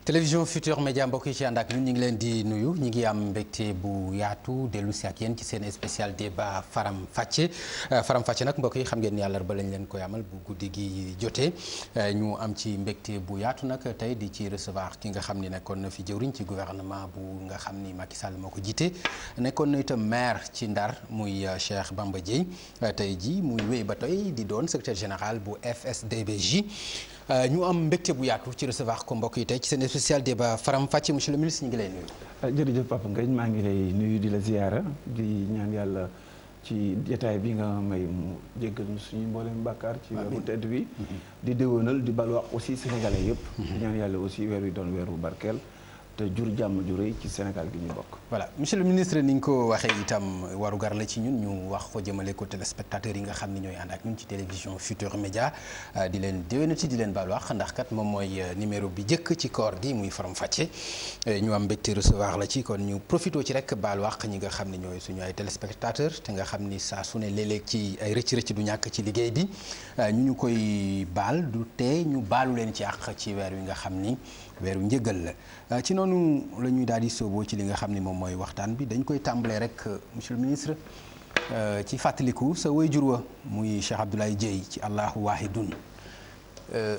télévision Futurs Médias mbokk yi ci ànd ak ñun ñu ngi leen di nuyu ñu ngi am mbégte bu yaatu dellu si ak yéen ci seen spécial débat Faram Facce nag mbokk yi xam ngeen ni àllarba lañ leen koy amal bu guddi gi jotee ñu am ci mbégte bu yaatu nag tey di ci recevoir ki nga xam ni nekkoon na fi jëwriñ ci gouvernement bu nga xam ni Macky Sall moo ko jiite nekkoon na itam maire ci Ndar muy Cheikh Bamba Dièye tey ji muy wéy ba tey di doon secrétaire général bu FSDBJ. ñu am mbégte bu yaatu ci recevoir ko mbokk yi tey ci seen spécial débat Faram Facce monsieur le ministre ñu ngi lay nuyu. jërëjëf Papa Ngagne maa ngi lay nuyu di la ziyaara di ñaan yàlla ci jotaay bi nga may mu jéggal ñu suñu mboolem bàkkaar ci weeru tedd bi di déwénal di bal wax aussi sénégalais yëpp. di ñaan yàlla aussi weer wi doon weeru barkeel te jur jàmm ju rëy ci Sénégal gi ñu bokk. voilà monsieur le ministre ni nga ko waxee itam warugar la ci ñun ñu wax ko jëmale ko téléspectateurs yi nga xam ni ñooy ànd ak ñun ci télévision Futurs Médias di leen déwénati di leen baal wax ndax kat moom mooy numéro bi njëkk ci koor gi muy Faram Facce ñu am mbégte recevoir la ci kon ñu profité ci rek baal wax ñi nga xam ne ñooy suñu ay téléspectateurs te nga xam ni saa su ne léeg-léeg ci ay rëcc-rëcc du ñàkk ci liggéey bi ñu koy baal du tee ñu baalu leen ci àq ci weer wi nga xam ni weeru njëgal la ci noonu la ñuy daal di sooboo ci li nga xam ni moom mooy waxtaan bi dañ koy tàmbalee rek monsieur le ministre ci fàttaliku sa waajur wa muy Cheikh Abdoulaye Dièye ci Allahu Wahidun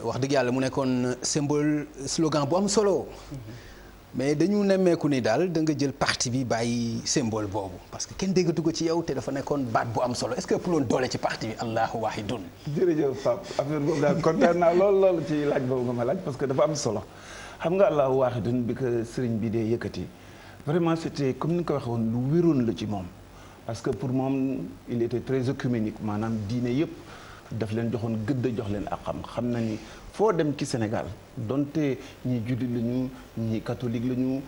wax dëgg yàlla mu nekkoon symbole slogan bu am solo mais dañu nemmeeku ni daal da nga jël parti bi bàyyi symbole boobu parce que kenn déggatu ko ci yow te dafa nekkoon baat bu am solo est-ce que ëpp loon doole ci parti bi Allahu Wahidun. jërëjëf Pape affaire boobu daal kontaan naa lool ci laaj boobu nga ma laaj parce que dafa am solo. xam nga Allahu Wahidun bi ko sëriñ bi dee yëkkati vraiment c'était comme ni nga ko waxee woon lu wéroon la ci moom parce que pour moom il était très œcuménique maanaam diine yëpp daf leen joxoon gëdd jox leen ak xam na ni foo dem ci Sénégal donte ñi jullit lañu ñi catholique lañu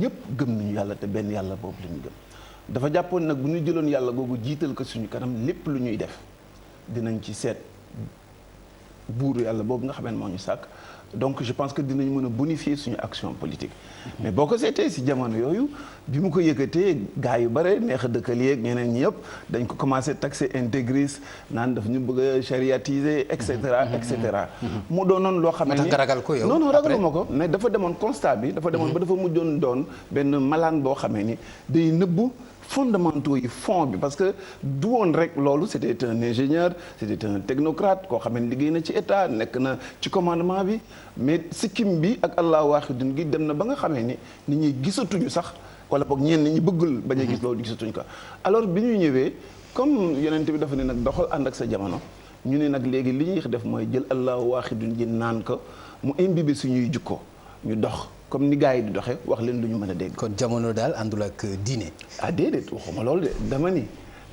ñëpp gëm nañu yàlla te benn yàlla boobu la ñu gëm dafa jàppoon nag bu ñu jëloon yàlla googu jiital ko suñu kanam lépp lu ñuy def dinañ ci seet buuru yàlla boobu nga xam ne moo ñu sàkk donc je pense que dinañ mën a bonifier suñu action politique mais boo ko seetee si jamono yooyu bi mu ko yëkkatee gars yu bare neex a dëkkal yeeg ñeneen ñi yëpp dañ ko commencé taxer intégriste naan daf ñu bëgg a chariatiser et cetera et cetera mu doonoon loo xam ne ni ragal ko yow non ragaluma ko mais dafa demoon constat bi dafa demoon ba dafa mujjoon doon benn malaan boo xamee ni day nëbbu fondamentaux yi fond bi parce que du woon rek loolu c'était un ingénieur c'était un technocrate koo xam ne liggéey na ci état nekk na ci commandement bi mais sikkim bi ak Allahu Wahidun gi dem na ba nga xamee ni nit ñi gisatuñu sax wala boog ñenn ñi bëggul bañ a gis loolu gisatuñ ko alors bi ñu ñëwee comme yonent bi dafa ne nag doxal ànd ak sa jamono ñu ne nag léegi li ñuy def mooy jël Allahu Wahidun ji naan ko mu imbibé suñuy jukko ñu dox comme ni gars yi di doxee wax leen lu ñu mën a dégg. kon jamono daal àndul ak diine. ah déedéet waxuma loolu de dama ni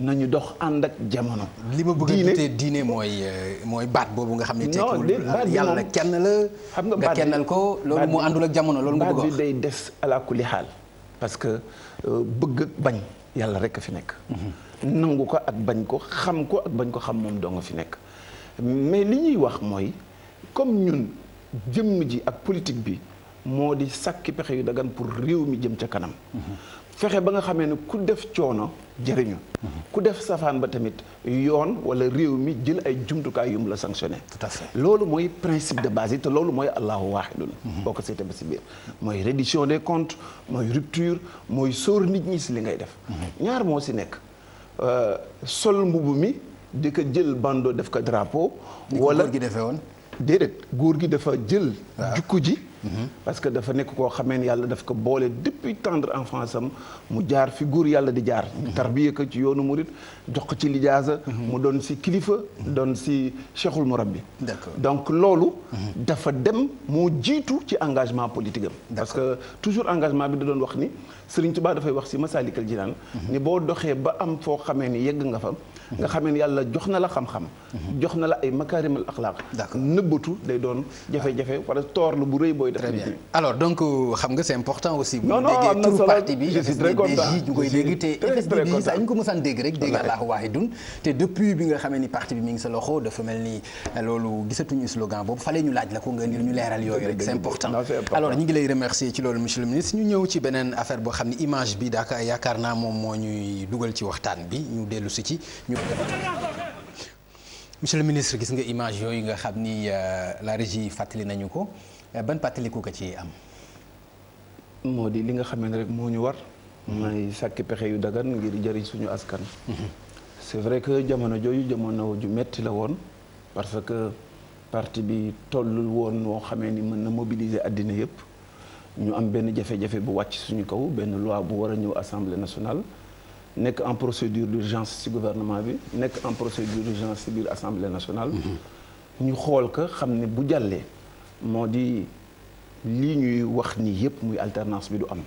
nañu dox ànd ak jamono. li ma bëgg a dutee diine mooy baat boobu nga xam ne. non yàlla kenn la. xam nga nga kennal ko loolu moo àndul ak jamono loolu nga bëgg a wax. baat bi day des ala kulli xaal parce que bëgg ak bañ yàlla rek a fi nekk. nangu ko ak bañ ko xam moom doo nga fi nekk mais li ñuy wax mooy comme ñun jëmm ji ak politique bi. moo di sàkki pexe yu dagan pour réew mi jëm ca kanam fexe ba nga xamee ne ku def coono jëriñu ku def safaan ba tamit yoon wala réew mi jël ay jumtukaay yu mu la sanctionné tout à fait loolu mooy principe de base yi te loolu mooy Allahu Wahidun boo ko seetee ba si biir mooy reddition des comptes mooy rupture mooy sóor nit ñi si li ngay def ñaar moo si nekk sol mbubu mi di ko jël bandeau def ko drapeau wala góor gi defee woon déedéet góor gi dafa jël jukku ji parce que dafa nekk koo xamee ne yàlla daf ko boole depuis tendre enfance am mu jaar fi góor yàlla di jaar tarbiye ko ci yoonu murit jox ko ci lijaasa mu doon si kilifa doon si cheikhul murabbi donc loolu dafa dem moo jiitu ci engagement politique am parce que toujours engagement bi da doon wax ni Sëriñ Tuubaa dafay wax si Masaalikal Jinaan ni boo doxee ba am foo xamee ni yegg nga fa nga xamee ni yàlla jox na la xam-xam jox na la ay makaarimal axlaaq nëbbatu day doon jafe-jafe wala toor la bu rëy booy def nit ñi alors donc xam nga c'est important aussi bu ñu déggee turu parti bi je suis très content ñu koy dégg te FSDBJ saa ñu ko mësaan dégg rek dégg Allahu Wahidun te depuis bi nga xamee ni parti bi mi ngi sa loxo dafa mel ni loolu gisatuñu slogan boobu fallait ñu laaj la ko nga ñu leeral yooyu rek c'est important alors ñu ngi lay remercier ci loolu monsieur le ministre ñu ñëw ci beneen affaire boo xam ni image bi daaka yaakaar naa moom moo ñuy dugal ci waxtaan bi ñu dellu si ci monsieur le ministre gis nga image yooyu nga xam ni la régie fàttali nañu ko ban fàttaliku ko ci am. moo di li nga xam ne rek moo ñu war. may sàkki pexe yu dagan ngir jëriñ suñu askan. c'est vrai que jamono jooju jamono ju metti la woon parce que parti bi tollul woon moo xamee ni mën na mobiliser àddina yëpp. ñu am benn jafe-jafe bu wàcc suñu kaw benn loi bu war a ñëw assemblée nationale nekk en procédure d'urgence ci gouvernement bi nekk en procédure d'urgence ci biir assemblée nationale. ñu xool ko xam ne bu jàllee moo di lii ñuy wax ni yëpp muy alternance bi du am.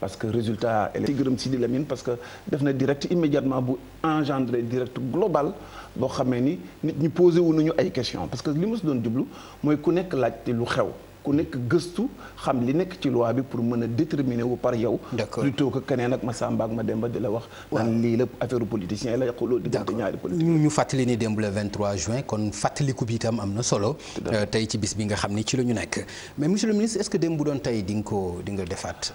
parce que résultat ci gërëm Sidi Lamine parce que def na direct immédiatement bu engendré direct global boo xamee ni nit ñi posé wu nañu ay questions parce que li ma si doon jublu mooy ku nekk laajte lu xew. ku nekk gëstu xam li nekk ci loi bi pour mën a déterminer wu par yow. plutôt que keneen ak ma Samba ak ma Demba di la wax. naan lii la affaire politicien la yàquloo diggante ñaari politicien. ñu fàttali ni démb le 23 juin kon fàttaliku bi itam am na solo. tey ci bis bi nga xam ni ci la ñu nekk. mais monsieur le ministre est-ce que démb bu doon tey di nga defaat.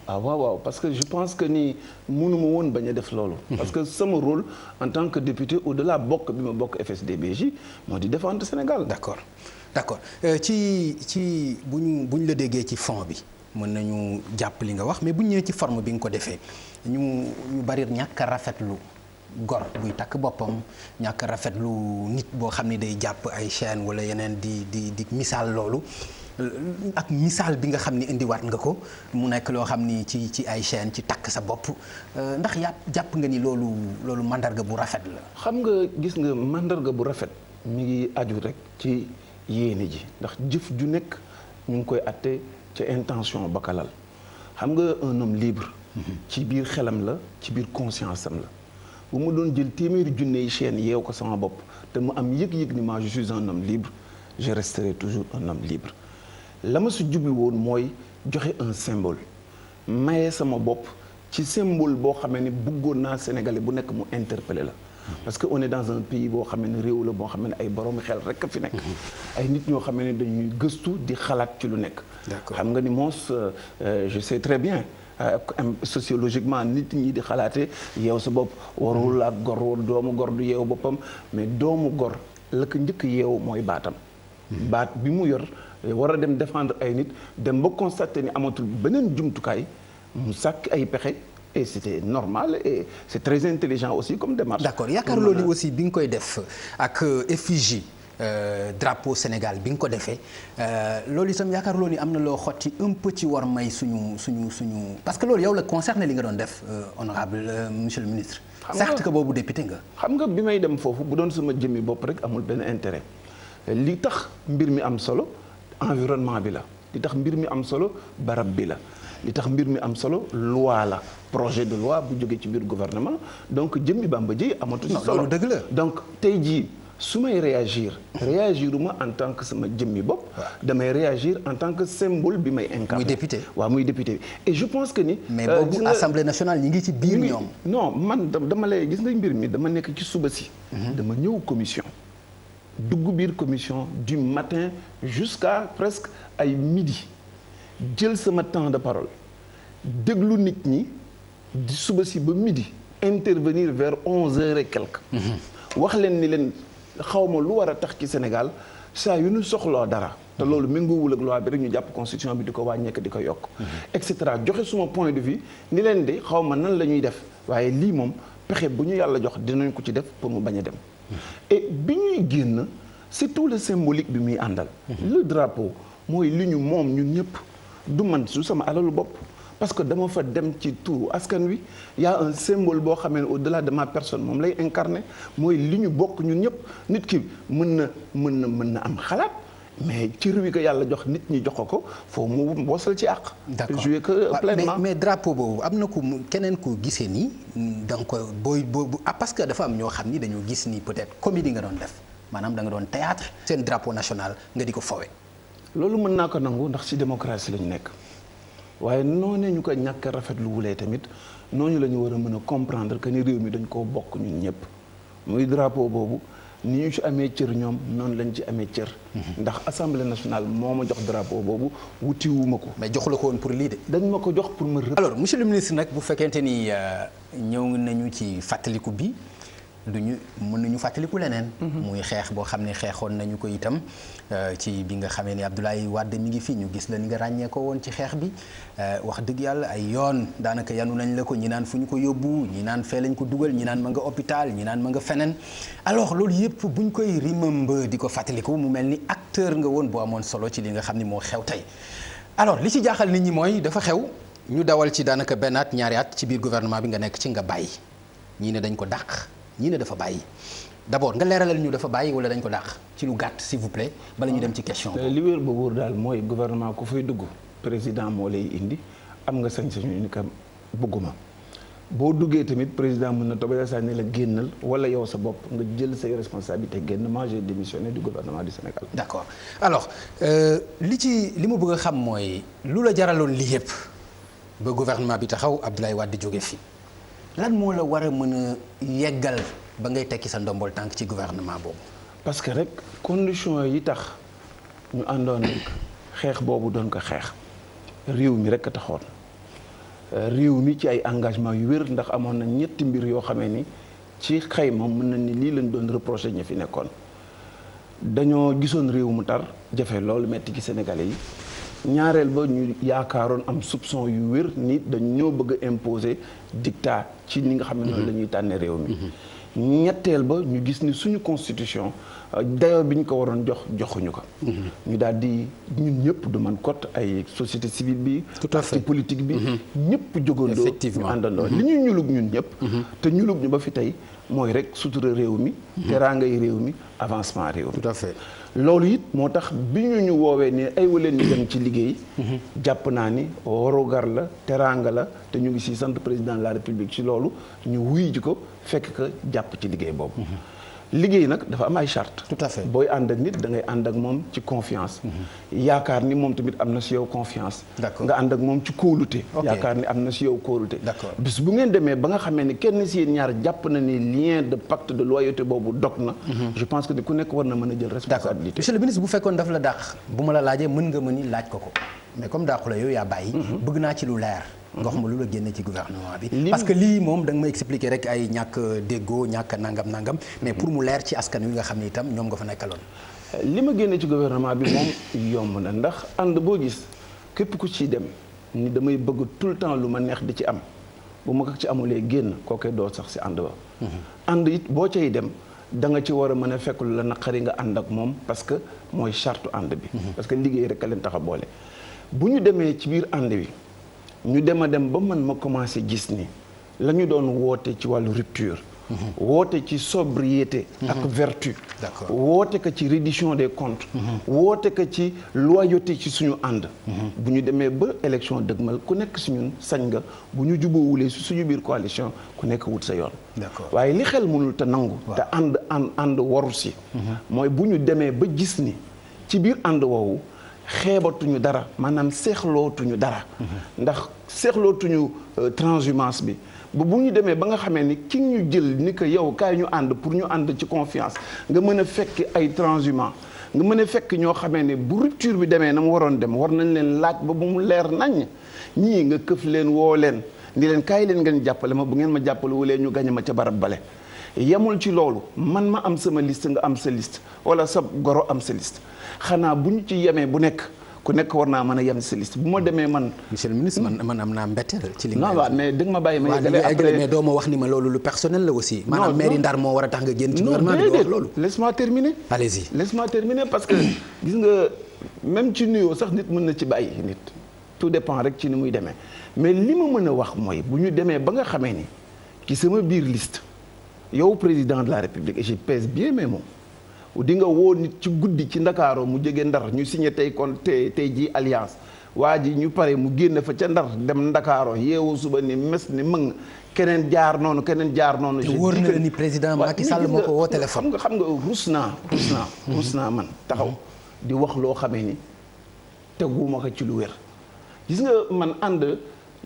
waaw parce que je pense que ni mënuma woon bañ a def loolu. parce que sama rôle en tant que député au-delà bokk bi ma bokk FSD/BJ moo di défendre Sénégal. d'accord ci bu ñu la déggee ci fond bi mën nañu jàpp li nga wax mais bu ñu ñëwee ci forme bi nga ko defee ñu bari ñàkk a rafetlu gor buy takk boppam ñàkk a rafetlu nit boo xam ne day jàpp ay chaîne wala yeneen di misaal loolu ak misaal bi nga xam ni indiwaat nga ko mu nekk loo xam ni ci ay chaîne ci takk sa bopp ndax jàpp nga ni loolu mandarga bu rafet la. xam nga gis nga mandarga bu rafet mi ngi aju rek ci. yéene ji ndax jëf ju nekk ñu ngi koy atte ca intention bakalal xam nga un homme libre ci biir xelam la ci biir conscience am la bu ma doon jël téeméeri junne yi chaîne yeew ko sama bopp te mu am yëg-yëg ni ma je suis un homme libre je resterai toujours un homme libre la ma su jublu woon mooy joxe un symbole maye sama bopp ci symbole boo xamee ni bëggoon naa Sénégalais bu nekk mu interpellé la parce que on est dans un pays boo xam ne réew la boo xam ne ay borom xel rek a fi nekk. ay nit ñoo xam ne dañuy gëstu di xalaat ci lu nekk. xam nga ni moos je sais très bien sociologiquement nit ñi di xalaate yeew sa bopp warul ak gor doomu gor du yeew boppam mais doomu gor la ko njëkk yeew mooy baatam. baat bi mu yor war a dem défendre ay nit dem ba constater ni amatul beneen jumtukaay mu sàkk ay pexe. et c'était normal et c'est très intelligent aussi comme démarche. d'accord yaakaar loolu aussi bi nga koy def ak effigie drapeau Sénégal bi nga ko defee loolu itam yaakaar loolu ni am na loo xotti un peu ci war may suñu parce que loolu yow la concerné li nga doon def honorable monsieur le ministre. certes que boobu député nga. xam nga bi may dem foofu bu doon sama jëmmi bopp rek amul benn intérêt li tax mbir mi am solo environnement bi la li tax mbir mi am solo barab bi la. li tax mbir mi am solo loi la projet de loi bu jógee ci biir gouvernement donc jëmmi Bamba Dièye amatu ci solo dëgg la donc tey jii su may réagiruma en tant que sama jëmmi bopp damay réagir en tant que symbole bi may incarné. muy député waaw muy député et je pense que ni. mais boobu assemblée nationale ñi ngi ci biir ñoom. non man dama lay gis nga mbir mi dama nekk ci suba si. dama ñëw commission. dugg biir commission du matin jusqu'à presque ay midi. jël sama temps de parole déglu nit ñi di suba si ba midi intervenir vers 11h et quelques. wax leen ni leen xawma lu war a tax ci Sénégal saa yu ñu soxloo dara. te loolu méngoowul ak loi bi rek ñu jàpp constitution bi di ko wàññeek di ko yokk. et cetera joxe suma point de vue ni leen de xawma nan la ñuy def waaye lii moom pexe bu ñu yàlla jox dinañ ko ci def pour mu bañ a dem. et bi ñuy génn c'est tout le symbolique bi muy àndal. le drapeau mooy li ñu moom ñun ñëpp. du man su sama alalu bopp parce que dama fa dem ci turu askan wi y a un symbole boo xamee ne au-delà de ma personne moom lay incarner mooy li ñu bokk ñun ñëpp nit ki mën na am xalaat mais ci réew yi ko yàlla jox nit ñi jox ko foo mu boosal ci àq. d'accord jouer que pleinement mais drapeau boobu am na ku keneen ku gisee nii donc parce que dafa am ñoo xam ni dañoo gis ni peut-être comédie nga doon def maanaam da nga doon théâtre seen drapeau national nga di ko fowe. loolu mën naa ko nangu ndax ci démocratie la ñu nekk waaye noonu ñu ko ñàkk rafetlu wulee tamit noonu la ñu war a mën a comprendre que ni réew mi dañ koo bokk ñun ñëpp muy drapeau boobu ni ñu ci amee cër ñoom noonu lañ ci amee cër. ndax assemblée nationale moo ma jox drapeau boobu wutiwuma ko. mais joxu la ko woon pour lii de. dañ ma ko jox pour ma. alors monsieur le ministre nag bu fekkente ni ñëw nañu ci fàttaliku bi duñu mën nañu fàttaliku leneen. muy xeex boo xam ne xeexoon nañu ko itam ci bi nga xamee ni Abdoulaye Wade mi ngi fi ñu gis la ni nga ràññee ko woon ci xeex bi wax dëgg yàlla ay yoon daanaka yanu nañ la ko ñi naan fu ñu ko yóbbu ñi naan fee lañ ko dugal ñi naan ma nga hôpital ñi naan ma nga feneen alors loolu yëpp buñ koy remember di ko fàttaliku mu mel ni acteur nga woon boo amoon solo ci li nga xam ni moo xew tey alors li ci jaaxal nit ñi mooy dafa xew ñu dawal ci daanaka benn at ñaari at ci biir gouvernement bi nga nekk ci nga bàyyi ñii ne dañ ko dàq ñii ne dafa bàyyi d'abord nga leeralal ñu dafa bàyyi wala dañ ko dàq ci lu gàtt s'il vous plaît bala ñu dem ci question li wér ba wóor daal mooy gouvernement ku fay dugg président moo lay indi am nga sañ-sañu ni ka bëgguma boo duggee tamit président mën na toog saa ne la génnal wala yow sa bopp nga jël say responsabilité génn moi j'ai démissionné du gouvernement du Sénégal. d'accord alors li ma bëgg a xam mooy lu la jaraloon lii yëpp ba gouvernement bi taxaw Abdoulaye Wade jóge fi lan moo la war a mën a yeggal ba ngay tekki sa ndombol tànk ci gouvernement boobu. parce que rek condition yi tax ñu àndoon rek xeex boobu doon ko xeex réew mi rek a taxoon réew mi ci ay engagement yu wér ndax amoon na ñetti mbir yoo xamee ni ci xayma mën na ni lii lañ doon reproché ñi fi nekkoon dañoo gisoon réew mu tar jafe loolu metti ci Sénégalais yi. ñaareel ba ñu yaakaaroon am soupçon yu wér ni dañoo bëgg a imposer dictat ci ni nga xam ne noonu la ñuy tànne réew mi ñetteel ba ñu gis ni suñu constitution dayoo bi ñu ko waroon joxuñu ko ñu daal di ñun ñëpp du man kot ay société civile bi parti politique bi ñëpp jógandoo ñu àndandoo li ñuy ñulug ñun ñëpp te ñulug ñu ba fi tey mooy rek sutura réew mi teraangay réew mi avancement réew mi tout à fait loolu it moo tax bi ñu woowee ni ay waleen ñu dem ci liggéey jàpp naa ni warugar la teraanga la te ñu ngi si sant président de la république ci loolu ñu wuy ji ko fekk ka jàpp ci liggéey boobu liggéey nag dafa am ay charte tout à fait booy ànd ak nit da ngay ànd ak moom ci confiance yaakaar ni moom tamit am na si yow confiance nga ànd ak moom ci kóolute yaakaar ni am na si yow kóolute bis bu ngeen demee ba nga xamee ni kenn si yéen ñaar jàpp na ni lien de pacte de loyauté boobu dog na je pense que ni ku nekk war na mën a jël responsabilité monsieur le ministre bu fekkoon daf la dàq bu ma la laajee mën nga mën ni laaj ko mais comme dàqu la yow yaa bàyyi bëgg naa ci lu leer nga xam lu la génne ci gouvernement bi parce que lii moom da nga ma expliquer rek ay ñàkk déggoo ñàkk nangam mais pour mu leer ci askan wi nga xam ne itam ñoom nga fa nekkaloon li ma génne ci gouvernement bi moom yomb na ndax ànd boo gis képp ku ciy dem ni damay bëgg tout le temps lu ma neex di ci am bu ma ko ci amulee génn kookee doo sax si ànd ba ànd it boo cay dem da nga ci war a mën a fekk lu la naqari nga ànd ak moom parce que mooy charte ànd bi parce que liggéey rek a leen tax a boole bu ñu demee ci biir ànd bi ñu dem a dem ba man ma commencé gis ni la ñu doon woote ci wàllu rupture woote ci sobriété ak vertu woote ko ci reddition des comptes woote ko ci loyauté ci suñu ànd bu ñu demee ba élection dëgmal ku nekk si ñun sañ nga bu ñu jubóowulee si suñu biir coalition ku nekk wut sa yoon waaye li xel mënul te nangu te ànd waru si mooy bu ñu demee ba gis ni ci biir ànd woowu xeebatuñu dara maanaam seexlootuñu dara ndax seexlootuñu transhumance bi bu ñu demee ba nga xamee ni ki ñu jël ni que yow kaay ñu ànd pour ñu ànd ci confiance nga mën a fekk ay transhumant nga mën a fekk ñoo xamee ne bu rupture bi demee na mu waroon dem war nañ leen laaj ba bu mu leer nañ ñii nga këf leen woo leen ni leen kaay leen ngeen jàppale ma bu ngeen ma jàppale wulee ñu gañe ma ca barab bale yemul ci loolu man ma am sama liste nga am sa liste wala sa goro am sa liste xanaa bu ñu ci yemee bu nekk ku nekk war naa mën a yem sa liste bu ma demee man. monsieur le ministre man am naa mbetteel ci li nga. non waaw mais dëgg ma bàyyi ma yeggale après mais doo ma wax ni ma loolu lu personnel la aussi. maanaam mairie Ndar moo war a tax nga génn ci gouvernement bi wax loolu. laisse-moi terminer. allez-y laisse-moi terminer parce que gis nga même ci nuyoo sax nit mën na ci bàyyi nit. tout dépend rek ci ni muy demee mais li ma mën a wax mooy bu ñu demee ba nga xamee ni ci sama biir liste yow président de la république et je pèse bien mes mots. di nga woo nit ci guddi ci Ndakaaro mu jóge Ndar ñu signé tey kon tey jii alliance waa ji ñu pare mu génn fa ca Ndar dem Ndakaaro yeewu suba ni mes ni mëng keneen jaar noonu keneen jaar noonu. wóor na la ni président Macky Sall moo ko woo téléphone. xam nga rus naa man taxaw di wax loo xamee ni teguma ko ci lu wér. gis nga man ànd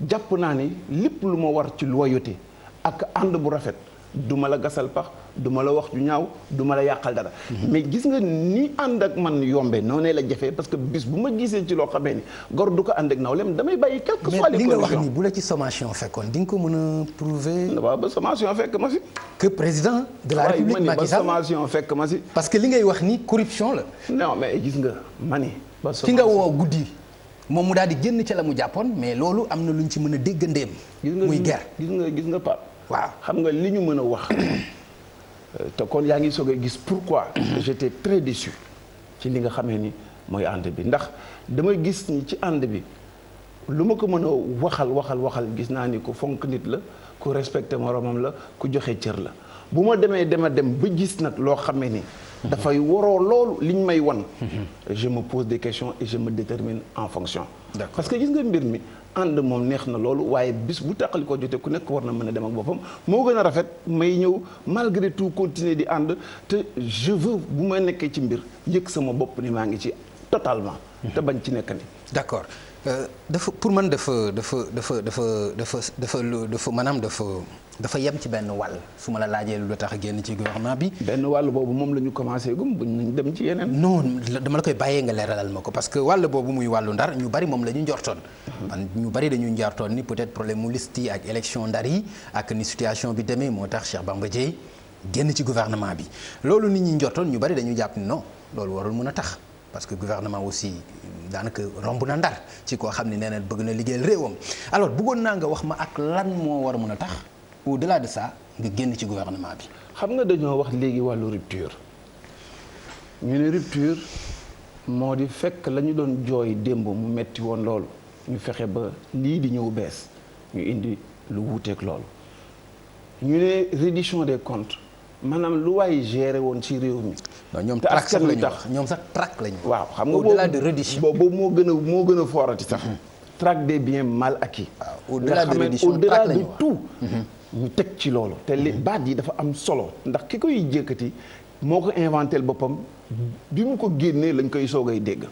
jàpp naa ni lépp lu ma war ci loyauté ak ànd bu rafet duma la gasal pax duma la wax ju ñaaw duma la yàqal dara. mais gis nga ni ànd ak man yombe noonee la jafee parce que bis bu ma gisee ci loo xamee ni gor du ko ànd ak nawleem damay bàyyi quelque soit les mais li nga wax conditions. ni bu la ci sommation fekkoon di nga ko mën a prouver. waaw ba sommation fekk ma si. que président de la République ba Macky Sall sommation fekk ma si. parce que li ngay wax ni corruption la. non mais gis nga mani ba ki nga woo guddi moom mu daal di génn ca la mu jàppoon mais loolu am na lu ñu ci mën a déggandeem. muy ger gis nga Pape. waaw xam nga li ñu mën a wax te kon yaa ngi soog a gis pourquoi j'étais très déçu ci li nga xamee ni mooy ànd bi ndax damay gis ni ci ànd bi lu ma ko mën a waxal gis naa ni ku fonk nit la ku respecté moromam la ku joxe cër la bu ma dem ba gis nag loo xamee ni dafay waroo loolu liñ may wan je me pose des questions et je me détermine en fonction. D'accord. Parce que gis nga mbir mi ànd moom neex na loolu waaye bis bu tàqali koo jotee ku nekk war na mën a dem ak boppam moo gën a rafet may ñëw malgré tout continuer di ànd te je veux bu ma nekkee ci mbir yëg sama bopp ni maa ngi ci totalement te bañ ci nekk ni d'accord dafa pour man dafa maanaam dafa yem ci benn wàll su ma la laajee lu tax a génn ci gouvernement bi. benn wàll boobu moom la ñu commencé gum buñ nañ dem ci yeneen. non dama la koy bàyyee nga leeralal ma ko parce que wàll boobu muy wàllu ndar ñu bari moom la ñu njortoon. man ñu bari dañu njortoon ni peut-être problème mu liste yi ak élection ndar yi ak ni situation bi demee moo tax Cheikh Bamba Dièye génn ci gouvernement bi loolu nit ñi njortoon ñu bari dañu jàpp ni non loolu warul mën a tax. parce que gouvernement aussi daanaka romb na ndar ci koo xam ne nee na bëgg na liggéeyal réewam alors bëggoon naa nga wax ma ak lan moo war a mën a tax au-delà de ça nga génn ci gouvernement bi. xam nga dañoo wax léegi wàllu rupture ñu ne rupture moo di fekk la ñu doon jooy démb mu metti woon loolu ñu fexe ba lii di ñëw bees ñu indi lu wuuteeg loolu ñu ne reddition des comptes. maanaam lu waay géré woon ci réew mi. ñoom te traque sax askan wi lañu tax wax ñoom sax traque lañu. waaw xam nga au-delà de reddition boobu moo gën a foorati sax. traque des biens mal acquis. waaw au-delà de reddition au-delà traque de lañu wax tout. ñu teg ci loolu. te li baat yi dafa am solo ndax ki koy jëkkati moo ko inventé boppam bi mu ko génnee lañ koy soogay dégg.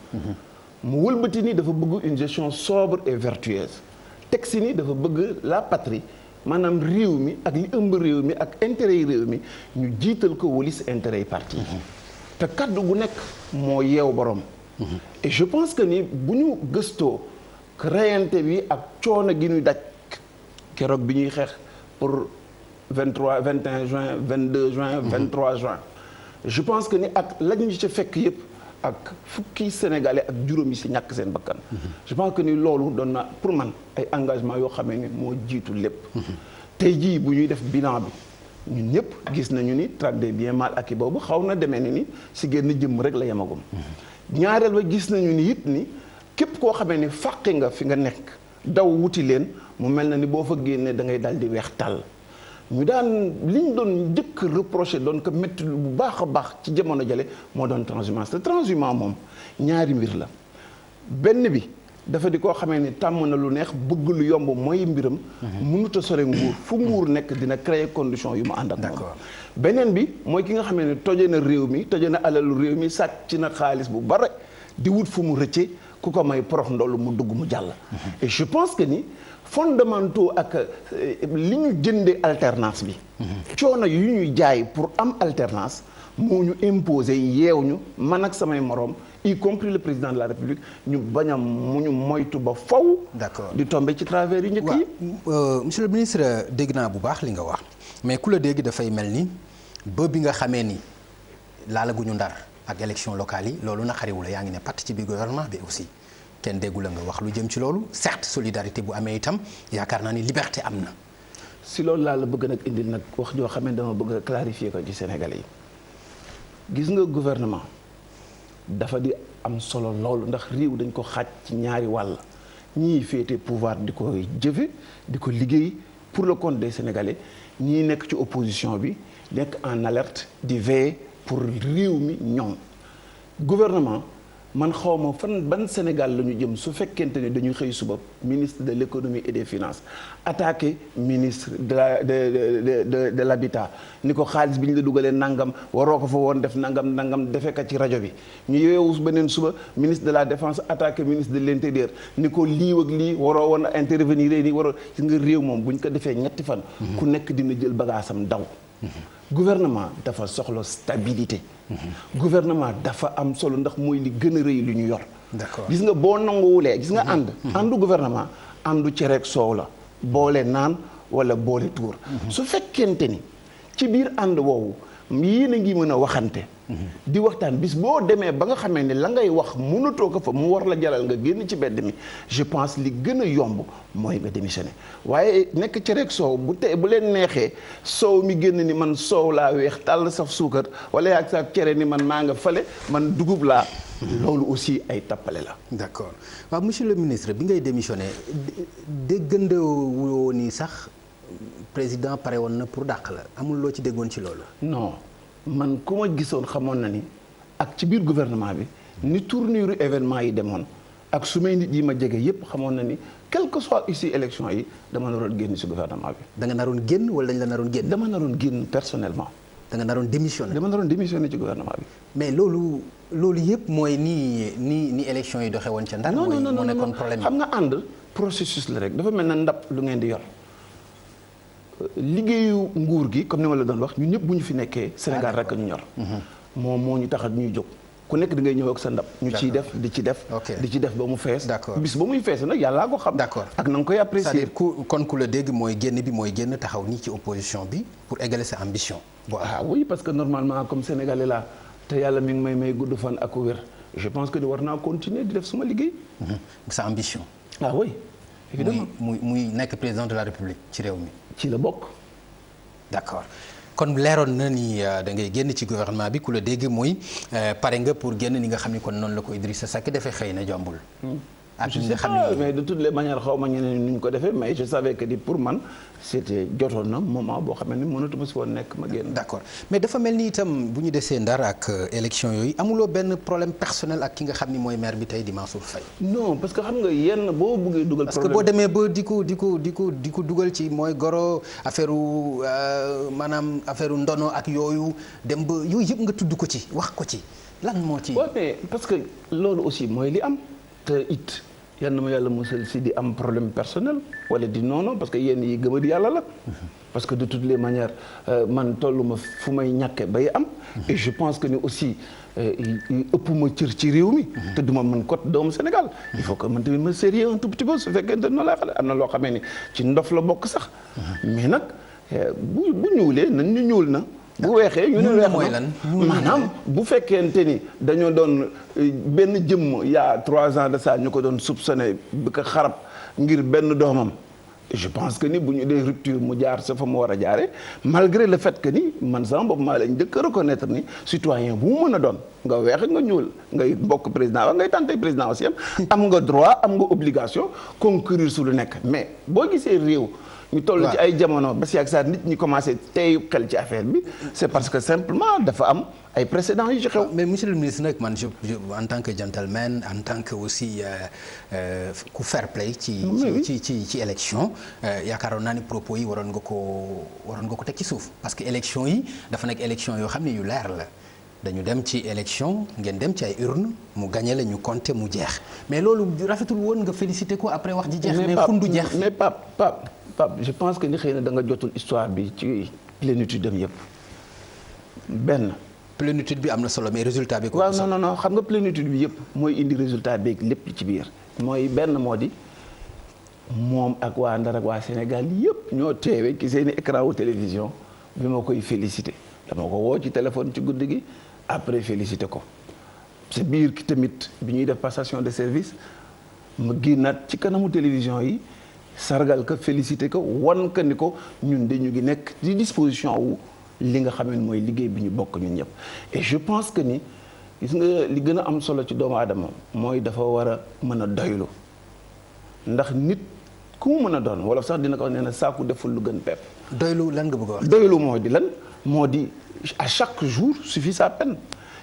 mu wëlbati ni dafa bëgg une gestion sobre et vertueuse. teg si ni dafa bëgg la patrie. maanaam réew mi ak li ëmb réew mi ak intérêt yi réew mi ñu jiital ko walis intérêt yi parti te kaddu gu nekk moo yeew borom. et je pense que ni bu ñu gëstoo reyante bi ak coono gi ñuy daj keroog bi ñuy xeex pour 23 21 juin 22 juin 23 juin je pense que ni ak lañu ci fekk yëpp ak fukki sénégalais ak juróomi si ñàkk seen bakkan. je pense que ni loolu doon na pour man ay engagement yoo xamee ni moo jiitu lépp. tey jii bu ñuy def bilan bi ñun ñëpp gis nañu ni traque des biens mal acquis boobu xaw na demee ni si génn jëmm rek la yemagum. ñaareel ba gis nañu ni it ni képp koo xamee ni fàqi nga fi nga nekk daw wuti leen mu mel na ni boo fa génnee da ngay dal di weex tàll. ñu daan li ñu doon njëkk reproché doon ko métti bu baax a baax ci jamono jale moo doon transhumance te transhumance moom ñaari mbir la benn bi dafa di koo xamee ni tàmm na lu neex bëgg lu yomb mooy mbiram mënut a sore nguur fu nguur nekk dina créer condition yu mu ànd ak moom beneen bi mooy ki nga xamee ni toje na réew mi toje na alalu réew mi sàcc na xaalis bu bare di wut fu mu rëcce ku ko may porox ndoll mu dugg mu jàll et je pense que ni fondamentaux ak li ñu jëndee alternance bi coono yu ñuy jaay pour am alternance moo ñu imposer yeew ñu man ak samay moroom y compris le président de la République ñu bañ a mu ñu moytu ba faw d'accord di tomber ci travers yu njëkk yi monsieur le ministre dégg naa bu baax li nga wax mais ku la dégg dafay mel ni ba bi nga xamee ni laalaguñu ndar ak élection locale yi loolu naqariwu la yaa ngi ne patt ci biir gouvernement bi aussi kenn déggu la nga wax lu jëm ci loolu certes solidarité bu amee itam yaakaar naa ni liberté am na. si loolu laa la bëgg nag indil nag wax joo xam ne dama bëgg a clarifier ko ci Sénégalais yi gis nga gouvernement dafa di am solo loolu ndax réew dañ ko xaaj ci ñaari wàll ñii féete pouvoir di ko jëfe di ko liggéey pour le compte des Sénégalais ñii nekk ci opposition bi nekk en alerte di veiller pour réew mi ñoom gouvernement man xawma fan ban Sénégal la ñu jëm su fekkente ni dañuy xëy suba ministre de l'économie et des finances attaqué ministre de l'habitat ni ko xaalis bi ñu la dugalee nangam waroo ko fa woon def nangam defee ko ci rajo bi ñu yeewu beneen suba ministre de la défense attaqué ministre de l'intérieur ni ko lii ak lii waroo woon a intervenir nii waroo gis nga réew moom bu ñu ko defee ñetti fan ku nekk dina jël bagaasam daw gouvernement dafa soxla stabilité. gouvernement dafa am solo ndax mooy li gën a rëy lu ñu yor. d'accord gis nga boo nanguwulee gis nga àndu gouvernement àndu cere ak soow la boole naan wala boole tuur. su fekkente ni ci biir ànd woowu yéen a ngi mën a waxante. di waxtaan bis boo demee ba nga xamee ne la ngay wax mënatoo ko fa mu war la jaral nga génn ci bedd mi je pense li gën a yomb mooy nga démissionné waaye nekk ci rek soow bu leen neexee soow mi génn ni man soow laa weex tàll saf suukar wala yaa saf cere ni man maa nga fale man dugub laa. loolu aussi ay tappale la. d'accord waaw monsieur le ministre bi ngay démissionné déggandewoo ni sax président pare woon na pour dàq la amul loo ci déggoon ci loolu. non. man ku ma gisoon xamoon na ni ak ci biir gouvernement bi ni tournure événement yi demoon ak su may nit yi ma jege yépp xamoon na ni quel que soit ici élection yi dama naroon génn ci gouvernement bi. da nga naroon génn wala dañ la naroon génn. dama naroon génn personnellement. da nga naroon démissionné. dama naroon démissionné ci gouvernement bi. mais loolu yépp mooy ni élection yi doxee woon ca Ndar. non moo nekkoon problème xam nga ànd processus la rek dafa mel na ndab lu ngeen di yor. liggéeyu nguur gi comme ni ma la doon wax ñun ñëpp bu ñu fi nekkee Sénégal rek ñu ñor. moom moo ñu tax ñuy jóg ku nekk da ngay ñëw ak sa ndab. ñu ciy def di ci def ba mu fees. d'accord bis ba muy fees nag yàllaa ko xam. d'accord ak na nga koy apprécier. c'est-à-dire ku la dégg mooy génn taxaw nii ci opposition bi pour égaler sa ambition. Oui parce que normalement comme sénégalais la te yàlla mi ngi may gudd fan ak wér je pense que war naa continuer di def suma liggéey. sa ambition. Oui. évidemment muy nekk président de la République ci réew mi. ci la bokk. d'accord kon leeroon na ni da ngay génn ci gouvernement bi ku la dégg mooy pare nga pour génn ni nga xam ni kon noonu la ko Idrissa Seck defee xëy na jombul. ak ñi nga xam ne mais de toutes les manières xaw ma ñeneen nu ñu ko defee mais je savais que pour man c'était jotoon na moment boo xam ne mënatuma si woon nekk ma génn. d'accord mais dafa mel ni itam bu ñu desee Ndar ak élection yooyu amuloo benn problème personnel ak ki nga xam ni mooy maire bi tey di Mansour Faye. non parce que xam nga yenn boo bëggee dugal. parce que boo demee ba di ko dugal ci mooy goro affaire maanaam affaire ndono ak yooyu dem ba yooyu yëpp nga tudd ko ci wax ko ci lan moo ci. waaw mais parce que loolu aussi mooy li am. te it yal na ma yàlla musal si di am problème personnel wala di noonu parce que yenn yi gëma di yàlla la. parce que de toutes les manières man tolluma fu may ñàkke bay am. et je pense que ni aussi ëpp ma cër ci réew mi. te duma mën kot doomu Sénégal. il faut que man tamit ma sérieux un tout petit peu su fekkente noonu laa xam am na loo xamee ni ci ndof la bokk sax. mais nag bu ñuulee nañ ñu ñuul na. bu weexee ñu ne weex mooy lan maanaam bu fekkente ni dañoo doon benn jëmm y'a 3 ans de ça ñu ko doon soupçonné bi ko xarab ngir benn doomam je pense que ni bu ñu dee rupture mu jaar sa fa mu war a jaare malgré le fait que ni man sama bopp maa leen njëkk a reconnaître ni citoyen bu mu mën a doon nga weex nga ñuul ngay bokk président wa ngay tànte président aussi am nga droit am nga obligation concourir su lu nekk mais boo gisee réew ñu toll ci ay jamono ba si ak saa nit ñi commencé tey xel ci affaire bi c'est parce que simplement dafa am ay précédents yu ci xew. mais monsieur le ministre nag man je en tant que gentleman en tant que aussi ku fair play ci élection yaakaaroon naa ni propos yi waroon nga ko teg ci suuf parce que élection yi dafa nekk élection yoo xam ne yu leer la dañu dem ci élection ngeen dem ci ay urne mu gagné la ñu compté mu jeex mais loolu rafetul woon nga félicité ko après wax ji jeex. mais xundu jeex mais Pape je pense que ni xëy na da nga jotul histoire bi ci plénitude dem yëpp benn. plénitude bi am na solo mais résultat bi. waaw non xam nga plénitude bi yëpp mooy indi résultat beeg lépp ci biir. mooy benn moo di moom ak waa Ndar ak waa Sénégal yëpp ñoo teewe ci seeni écran wu télévision bi ma koy félicité dama ko woo ci téléphone ci guddi gi après félicité ko. c'est biir ki tamit bi ñuy def passation de service ma génnaat ci kanamu télévision yi. sargal ko félicité ko wan ka ni ko ñun de ñu ngi nekk ci disposition wu li nga xam ne mooy liggéey bi ñu bokk ñun ñëpp et je pense que ni gis nga li gën a am solo ci doomu aadama mooy dafa war a mën a doylu ndax nit ku mu mën a doon wala sax dina ko nee na saaku deful lu gën pepp. doylu lan nga bëgg a wax. doylu moo di lan moo di à chaque jour suffit sa peine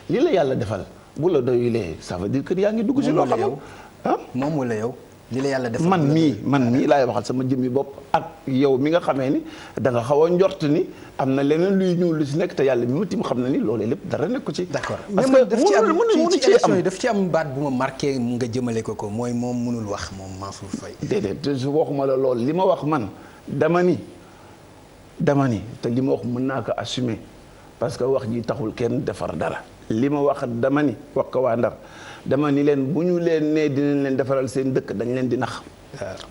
li la yàlla defal bu la doyulee ça veut dire que yaa ngi dugg ci loo xam moom wala yow. li la yàlla defal man mii laay waxal sama jëmmi bopp ak yow mi nga xamee ni da nga xaw a njort ni am na leneen luy ñuul lu si nekk te yàlla mi ma tim xam na ni loolu lépp dara nekk ko ci. d'accord parce que ci élection yi daf ci am baat bu ma marqué nga jëmale ko mooy moom mënul wax moom Mansour Faye. déedéet waxuma la lool li ma wax man dama ni dama ni te li ma wax mën naa ko assumer parce que wax ji taxul kenn defar dara li ma wax dama ni wax ko waa Ndar dama ni leen bu ñu leen nee dinañ leen defaral seen dëkk dañ leen di nax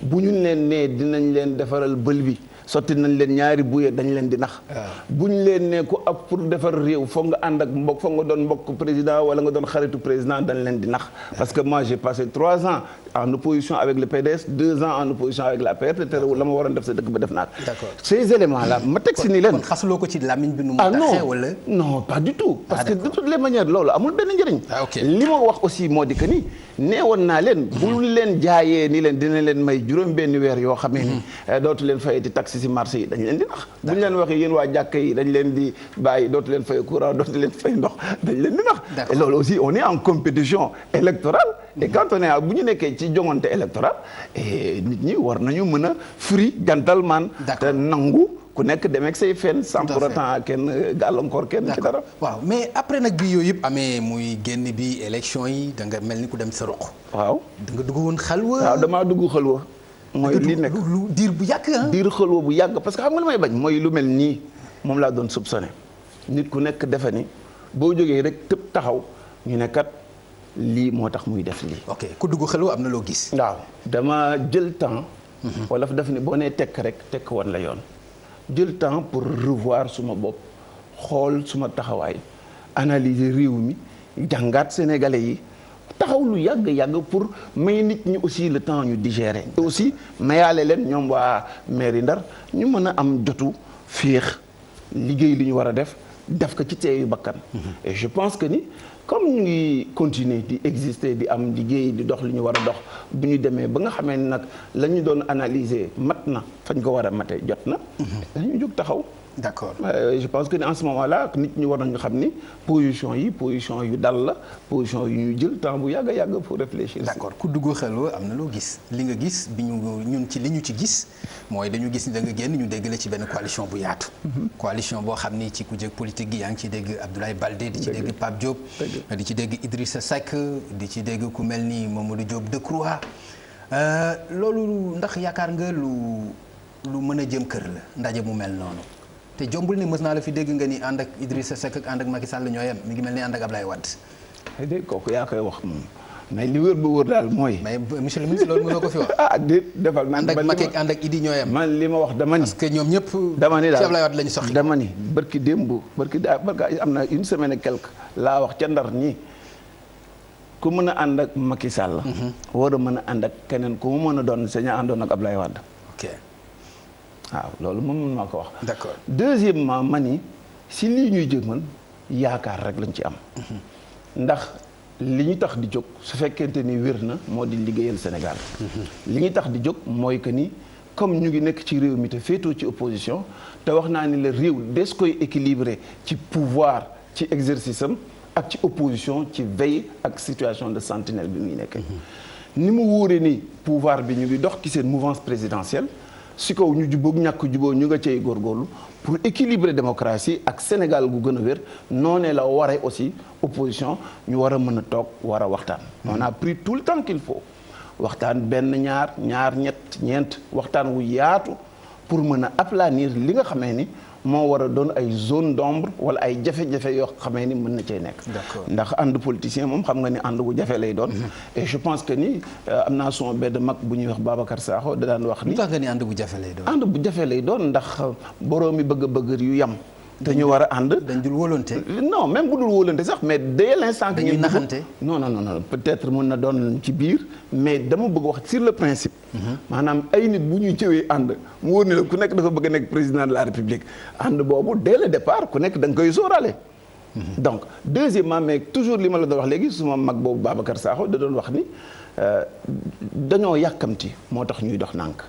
bu ñu leen nee dinañ leen defaral bël bi sotti nañ leen ñaari buye dañ leen di nax bu ñu leen ne ku ak pour defar réew foog nga ànd ak mbokk foog nga doon mbokk président wala nga doon xaritu président dañ leen di nax parce que moi j'ai passé 3 ans en opposition avec le PDS 2 ans en opposition avec la APR te terewul la ma waroon def sa dëkk ba def naa ko ces éléments là ma teg si ni leen kon xasuloo ko ci làmmiñ bi nu mu taxee wala non pas du tout parce que de toutes les manières loolu amul benn njëriñ li ma wax aussi moo di que ni neewoon naa leen bu leen jaayee ni leen dina leen may juróom benn weer yoo xamee ni dootu leen fayati taxe si marché yi dañ leen di nax bu ñu leen waxee yéen waa jàkka yi dañ leen di bàyyi dootu leen fay courant dootu leen fay ndox dañ leen di nax et loolu aussi on est en compétition électorale et quand on est bu ñu nekkee ci joŋante électorale et nit ñi war nañu mën a free gentleman te nangu ku nekk demeek say fenn sans pour autant kenn gàllankoor kenn ci dara waaw mais après nag bi yooyu yëpp amee muy génn bi élection yi da nga mel ni ku dem sa roq waaw da nga dugg woon xalwa waaw damaa dugg xalwa mooy li nekk lu diir bu yàgg diir xalwa bu yàgg parce que xam nga li may bañ mooy lu mel nii moom laa doon soupçonné nit ku nekk defe ni boo jógee rek tëb taxaw ñu ne kat lii moo tax muy def lii. ok ku dugg xalwa am na loo gis. waaw dama jël temps. wala daf ni boo nee tekk rek tekk woon la yoon. jël temps pour revoir suma bopp xool suma taxawaay analyser réew mi jàngaat sénégalais yi taxaw lu yàgg pour may nit ñi aussi le temps ñu digérer. aussi mayaale leen ñoom waa mairie Ndar ñu mën a am jotu féex liggéey li ñu war a def ko ci teeyu bakkan. et je pense que ni comme ñu ngi continuer di exister di am liggéey di dox li ñu war a dox bu ñu demee ba nga xamee ni nag la ñu doon analyser mat na fañ ko war a mate jot na. dañu jóg taxaw. d'accord je pense que en ce moment là nit ñi war nañu xam ni position yu dal la position yu ñuy jël temps bu yàgg pour réfléchir. d'accord ku dugg xeloo am na loo gis li nga gis bi ñun ci li ñu ci gis mooy dañu gis ni da nga génn ñu dégg la ci benn coalition bu yaatu. coalition boo xam ni ci ku jëg politique gi yaa ngi ci dégg Abdoulaye Baldé di ci dégg Pape Diop. di ci dégg Idrissa Seck di ci dégg ku mel ni Mamadou Diop Decroix loolu ndax yaakaar nga lu mën a jëm kër la ndaje mu mel noonu. te jombul ni mës naa la fi dégg nga ni ànd ak Idrissa Seck ak ànd ak Macky Sall ñoo yem mi ngi mel ni ànd ak Ablaye Wade. dégg kooku yaa koy wax moom mais li wër ba wër daal mooy. mais monsieur le ministre loolu mënoo ko fi wax. defal ànd ak Macky ànd ak Idi ñoo yem. man li ma wax dama ni. parce que ñoom ñëpp. dama ni daal ci Ablaye Wade lañu soxla. dama ni barki démb barki am na une semaine et quelque laa wax ca Ndar ñi ku mën a ànd ak Macky Sall. war a mën a ànd ak keneen ku mu mën a doon sañ a àndoon ak Ablaye Wade. ok. waaw loolu moom mën maa ko wax. d'accord deuxièmement ma ni si lii ñuy jëmal yaakaar rek lañ ci am. ndax li ñu tax di jóg su fekkente ni wér na moo di liggéeyal Sénégal. li ñu tax di jóg mooy que ni comme ñu ngi nekk ci réew mi te féetoo ci opposition te wax naa ni la réew des koy équilibré ci pouvoir ci exercice am ak ci opposition ci veille ak situation de sentinelle bi muy nekk. ni mu wóoree ni pouvoir bi ñu ngi dox ci seen mouvance présidentielle. si kaw ñu jubóog ñàkk jubóo ñu nga cay góorgóorlu pour équilibrer démocratie ak Sénégal gu gën a wér noonee la waree aussi opposition ñu war a mën a toog war a waxtaan. on a pris tout le temps qu'il faut waxtaan benn ñaar ñeent waxtaan wu yaatu pour mën a aplanir li nga xamee ni moo war a doon ay zone d'ombre wala ay jafe-jafe yoo xamee ni mën na cay nekk. ndax ànd politicien moom xam nga ni ànd bu jafe lay doon. et je pense que ni am naa son benn mag bu ñuy wax Babacar Sakho da daan wax ni. lu tax nga ni ànd bu jafe lay doon. ànd bu jafe lay doon ndax borom mi bëgg yu yam. te ñu war a ànd. dañ dul wóolante. non même bu dul wóolante sax mais dès l'instant que dañuy naxante. non peut-être mën na doon ci biir mais dama bëgg wax sur le principe. maanaam ay nit bu ñuy cëwee ànd mu wóor ni la ku nekk dafa bëgg a nekk président de la République ànd boobu dès le départ ku nekk da nga koy sóoraale. donc deuxièmement mais toujours li ma la doon wax léegi suma mag boobu Babacar Sakho da doon wax ni dañoo yàkkamti moo tax ñuy dox nànk.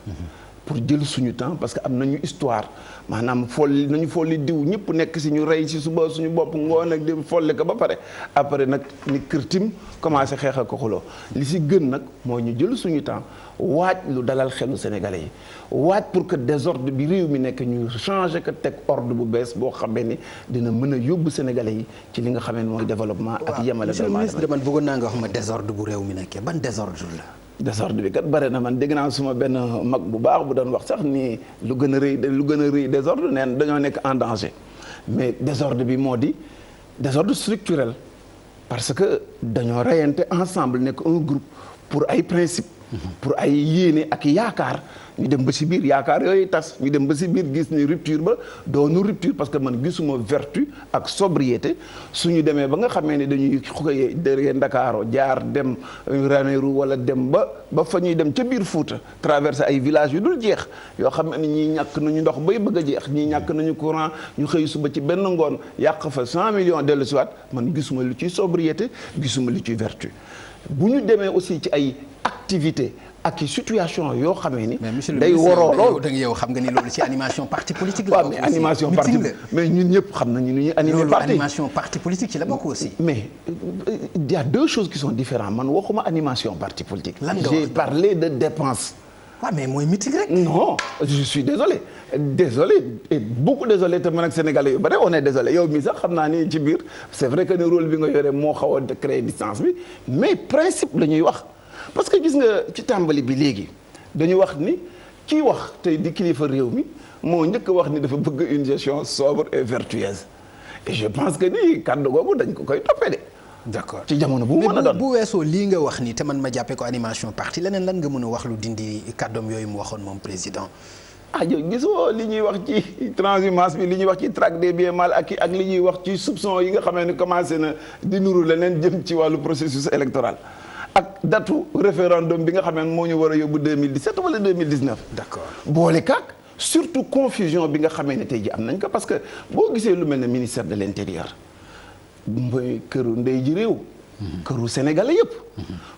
pour jël suñu temps parce que am nañu histoire maanaam folli diw ñëpp nekk si ñu rey si suba suñu bopp ngoon ak di folli ko ba pare après nag ni kërtim commencé xeex ak ko xuloo li si gën nag mooy ñu jël suñu temps waaj lu dalal xelu sénégalais yi waaj pour que désordre bi réew mi nekk ñu changé ko teg ordre bu bees boo xamee ni dina mën a yóbbu sénégalais yi ci li nga xamee ne mooy développement ak yemale monsieur le ministre man bëggoon naa nga wax ma désordre bu réew mi nekkee ban désordre la désordre bi kat bare na man dégg naa suma benn mag bu baax bu doon wax sax ni lu gën a rëy désordre neen dañoo nekk en danger mais désordre bi moo di désordre structurel parce que dañoo reyante ensemble nekk un groupe pour ay principe pour ay yéene ak yaakaar ñu dem ba si biir yaakaar yooyu tas ñu dem ba si biir gis ni rupture ba doonu rupture parce que man gisuma vertu ak sobriété suñu demee ba nga xamee ne dañuy xëyee derrière Ndakaaru jaar dem Ranérou wala dem ba fa ñuy dem ca biir Fuuta traverser ay villages yu dul jeex yoo xam ne ñii ñàkk nañu ndox bay bëgg a jeex ñii ñàkk nañu courant ñu xëy suba ci benn ngoon yàq fa 100 millions dellu si waat man gisuma lu ciy sobriété gisuma lu ciy vertu bu ñu demee aussi ci ay activité ak situation yoo xamee ni. day waroo lool mais yow xam nga ni loolu ci animation parti politique la. waaw mais animation parti mais ñun ñëpp xam nañu ni ñuy animer parti animation parti politique ci la bokk aussi. mais il y a deux choses qui sont différentes man waxuma animation parti politique. lan nga wax j'ai parlé de dépense. waaw mais mooy meeting rek. non je suis désolé et beaucoup désolé te man ak sénégalais yu bare on est désolé yow mii sax xam naa ni ci biir c'est vrai que ne rôle bi nga yore moo xaw a créer distance bi mais principe la ñuy wax. parce que gis nga ci tàmbali bi léegi dañu wax ni kii wax tey di kilifa réew mi moo njëkk a wax ni dafa bëgg une gestion sobre et vertueuse et je pense que ni kàddu googu dañ ko koy toppee de. d'accord ci jamono bu mu mën a doon bu weesoo lii nga wax ni te man ma jàppee ko animation parti leneen lan nga mën a wax lu dindi kàddoom yooyu mu waxoon moom président. ah yow gisoo li ñuy wax ci transhumance bi li ñuy wax ci traque des biens mal acquis ak li ñuy wax ci soupçon yi nga xamee ni commencé na di nuru leneen jëm ci wàllu processus électoral. ak datu référendum bi nga xam ne moo ñu war a yóbbu 2017 wala 2019. d'accord boole kaak surtout confusion bi nga xamee ne tey ji am nañ ko parce que boo gisee lu mel ne ministère de l'intérieur mooy këru ndey ji réew. këru sénégalais yëpp.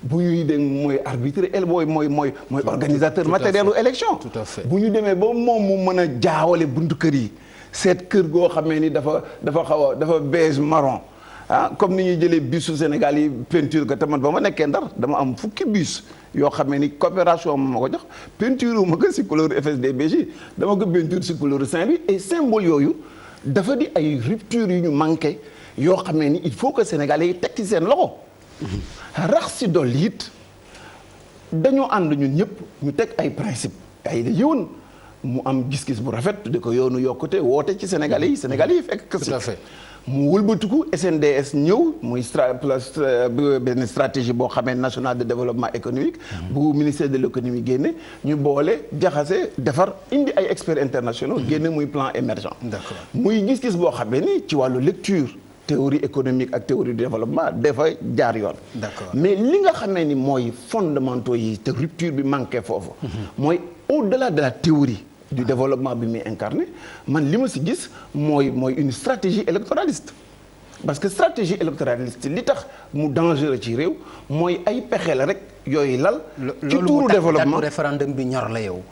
bu ñuy dem mooy arbitre mooy organisateur matériel u élection. tout à fait bu ñu demee ba moom mu mën a jaawale buntu kër yi seet kër goo xamee ni dafa beige marron. comme ni ñuy jëlee busu Sénégal yi peinture ko te man ba ma nekkee Ndar dama am fukki bus yoo xam ne ni coopération ma ko jox peinture wu ma ko si couleur FSD/BJ dama ko peinture si couleur Saint-Louis et symbole yooyu dafa di ay rupture yu ñu manqué yoo xam ne ni il faut que Sénégalais yi teg ci seen loxo. rax si dolli it dañoo ànd ñun ñëpp ñu teg ay principe ay la yëwoon mu am gis-gis bu rafet di ko yoonu yokkute woote ci Sénégalais yi fekk ko si. tout à fait. mu wëlbatiku SNDS ñëw muy benn stratégie boo xamee national de développement économique bu ministère de l'économie génne ñu boole jaxase defar indi ay experts internationaux génne muy plan émergent. d'accord muy gis-gis boo xamee ni ci wàllu lecture théorie économique ak théorie du développement dafa jaar yoon. d'accord mais li nga xamee ni mooy fondamentaux yi te rupture bi manqué foofu. mooy au-delà de la théorie. du développement bi muy incarné man li ma si gis mooy une stratégie électoraliste parce que stratégie électoraliste li tax mu dangereux ci réew mooy ay pexe la rek yooyu lal. ci tuuru développement datu référendum bi ñor la yow.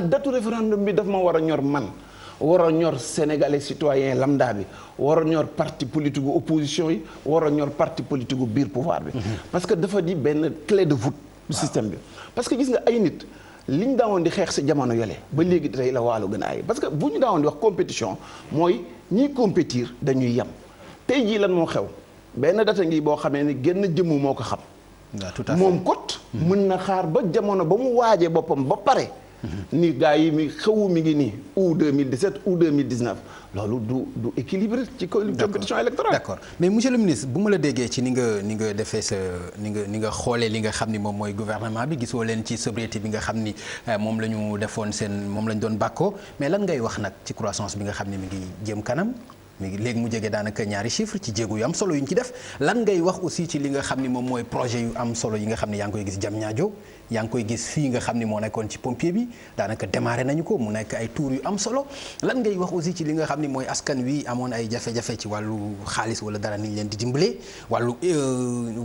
datu référendum bi daf ma war a ñor man war a ñor sénégalais citoyen lambda bi war a ñor parti politique gu opposition yi war a ñor parti politique gu biir pouvoir bi. parce que dafa di benn clé de voûte du système bi parce que gis nga ay nit. li ñu daawoon di xeex si jamono yole ba léegi tey la waalo gën a ay parce que bu ñu daawoon di wax compétition mooy ñiy compétir dañuy yem tey jii lan moo xew benn data ngi boo xamee ne genn jëmm moo ko xam. moom kot mën na xaar ba jamono ba mu waajee boppam ba pare. ni gars yi mi ngi nii ou 2017 ou 2019 loolu du équilibré ci compétition électorale. d'accord mais monsieur le ministre bu ma la déggee ci ni nga defee sa ni nga xoolee li nga xam ni moom mooy gouvernement bi gisoo leen ci sobriété bi nga xam ni moom la ñu defoon moom la ñu doon bàkkoo mais lan ngay wax nag ci croissance bi nga xam ni mi ngi jëm kanam. léegi mu jege daanaka ñaari chiffres ci jéego yu am solo yu ñu ci def lan ngay wax aussi ci li nga xam ni moom mooy projet yu am solo yi nga xam ne yaa ngi koy gis Diamniadio yaa ngi koy gis fii nga xam ni moo nekkoon ci pompier bi daanaka démarré nañu ko mu nekk ay tours yu am solo lan ngay wax aussi ci li nga xam ni mooy askan wi amoon ay jafe-jafe ci wàllu xaalis wala dara ni ñu leen di dimbalee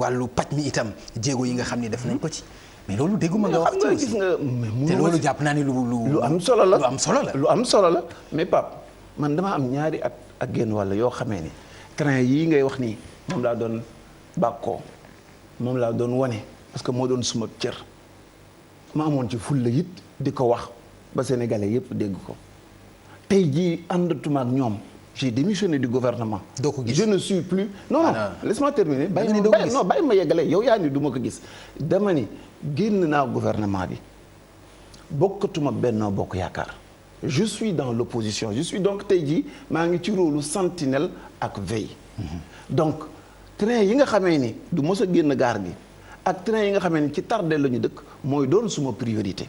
wàllu paj mi itam jéego yi nga xam ni def nañ ko ci mais loolu dégguma nga wax ci aussi te loolu jàpp naa ni lu am solo la lu am solo la lu am solo la mais Pape man dama am ñaari at ak genn wàll yoo xamee ni train yii ngay wax nii moom laa doon bàkkoo moom laa doon wane parce que moo doon suma cër ma amoon ci fulla it di ko wax ba sénégalais yépp dégg ko tey jii àndatuma ak ñoom j'ai démissionné du gouvernement. doo ko gis je ne suis plus. non laisse-moi terminer. bàyyi ma yeggale yow yaa ni du ma ko gis dama ni génn naa gouvernement bi bokkatuma Benno Bokk Yaakaar je suis dans l'opposition je suis donc tey jii maa ngi ci rôle sentinelle ak veille donc train yi nga xamee ni du mos a génn gaar gi ak train yi nga xamee ni ci tardé la ñu dëkk mooy doon suma priorité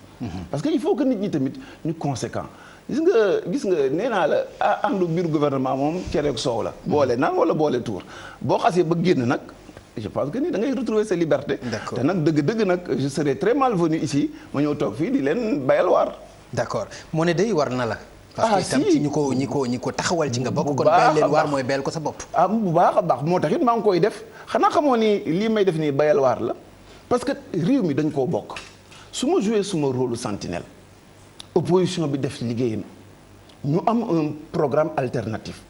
parce que il faut que nit ñi tamit ñu conséquent gis nga nee naa la àndu biir gouvernement moom cere ak soow la boole naan wala boole tuur boo xasee ba génn nag je pense que ni da ngay retrouver sa liberté te nag dëgg nag je serais très malvenu ici ma ñëw toog fii di leen bayal waar d'accord moo ne day war na la parce que itam ci ñi ko taxawal ci nga bokk kon bayal leen waar mooy bayal ko sa bopp bu baax a baax moo tax it maa ngi koy def xanaa xamoo ni lii may def nii bayal waar la parce que réew mi dañ koo bokk su ma joué suma rôle sentinelle opposition bi def liggéeyam ñu am un programme alternatif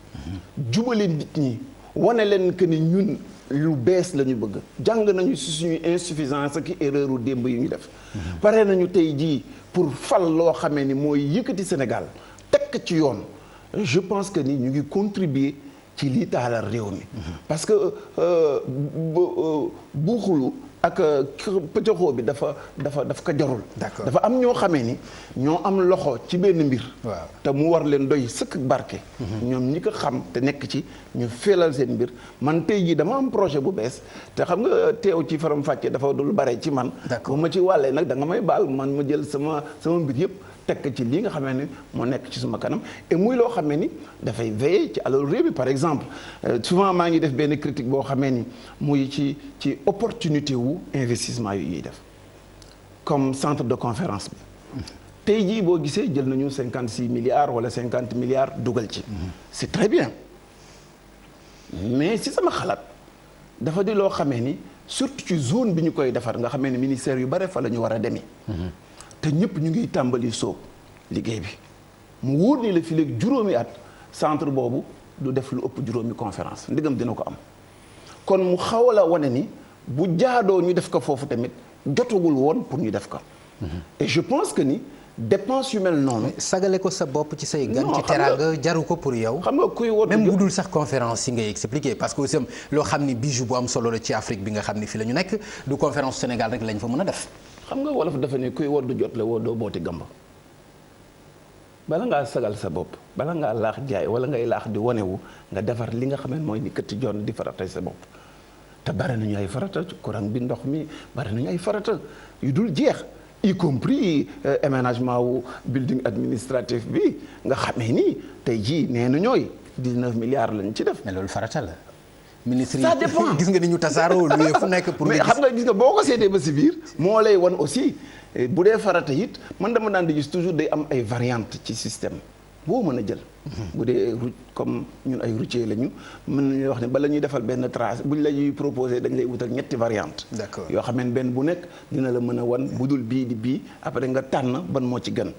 jubale nit ñi wane leen que ni ñun lu bees la ñu bëgg jàng nañu si suñuy insuffisance ak erreur u démb yu ñu def pare nañu tey jii pour fal loo xamee ni mooy yëkkati Sénégal tekk ci yoon je pense que ni ñu ngi contribuer ci lii taalal réew mi parce que buuxulu ak pëccaxoo bi daf ko jarul dafa am ñoo xamee ni ñoo am loxo ci benn mbir te mu war leen doy sëkk barke ñoom ñi ko xam te nekk ci ñu feelal seen mbir man tey jii dama am projet bu bees te xam nga teew ci faram fàcce dafa dul bare ci man bu ma ci wàllee nag da nga may baal man ma jël sama mbir yëpp tekk ci lii nga xamee ni moo nekk ci suma kanam et muy loo xamee ni dafay veiller ci alalu réew mi par exemple souvent maa ngi def benn critique boo xamee ni muy ci opportunité wu investissement yu ñuy def comme centre de conférence bi tey jii boo gisee jël nañu 56 milliards wala 50 milliards dugal ci c'est très bien mais si sama xalaat dafa di loo xamee ni surtout ci zone bi ñu koy defar nga xamee ni ministère yu bare fa la ñu war a demee te ñëpp ñu ngi tàmbali sóob liggéey bi mu wóor ni la fi léegi juróomi at centre boobu du def lu ëpp juróomi conférence ndigam dina ko am kon mu xaw la wane ni bu jaadoo ñu def ko foofu tamit jotagul woon pour ñu def ko et je pense que ni dépense yu mel noonu sagale ko sa bopp ci say gan ci teraanga jaru ko pour yow xam nga kuy woote même bu dul sax conférence yi ngay expliquer parce que aussi loo xam ni bijou bu am solo la ci Afrique bi nga xam ni fi la ñu nekk du conférence Sénégal rek lañ fa mën a def xam nga wolof dafa ne kuy woddu jot la woo doo booti gamba bala ngaa sagal sa bopp bala ngaa laax jaay wala ngay laax di wanewu nga defar li nga xam ne mooy ni këtti joon di faratay sa bopp te bari nañu ay farata courant bi ndox mi bari nañu ay farata yu dul jeex y compris aménagement wu building administratif bi nga xamee ni tey jii nee na ñooy 19 milliards lañ ci def mais loolu farata la ministre ça dépend gis nga ni ñu tasaaroo lu fu nekk pour mais xam nga gis nga boo ko seetee ba si biir moo lay wan aussi bu dee farata it man dama daan di gis toujours day am ay variantes ci système boo mën a jël bu dee comme ñun ay routier lañu mën nañu wax ne bala ñuy defal benn trace buñ la ñuy proposé dañ lay wutal ñetti variante d'accord yoo xam ne benn bu nekk dina la mën a wan bu dul bii di bii après nga tànn ban moo ci gën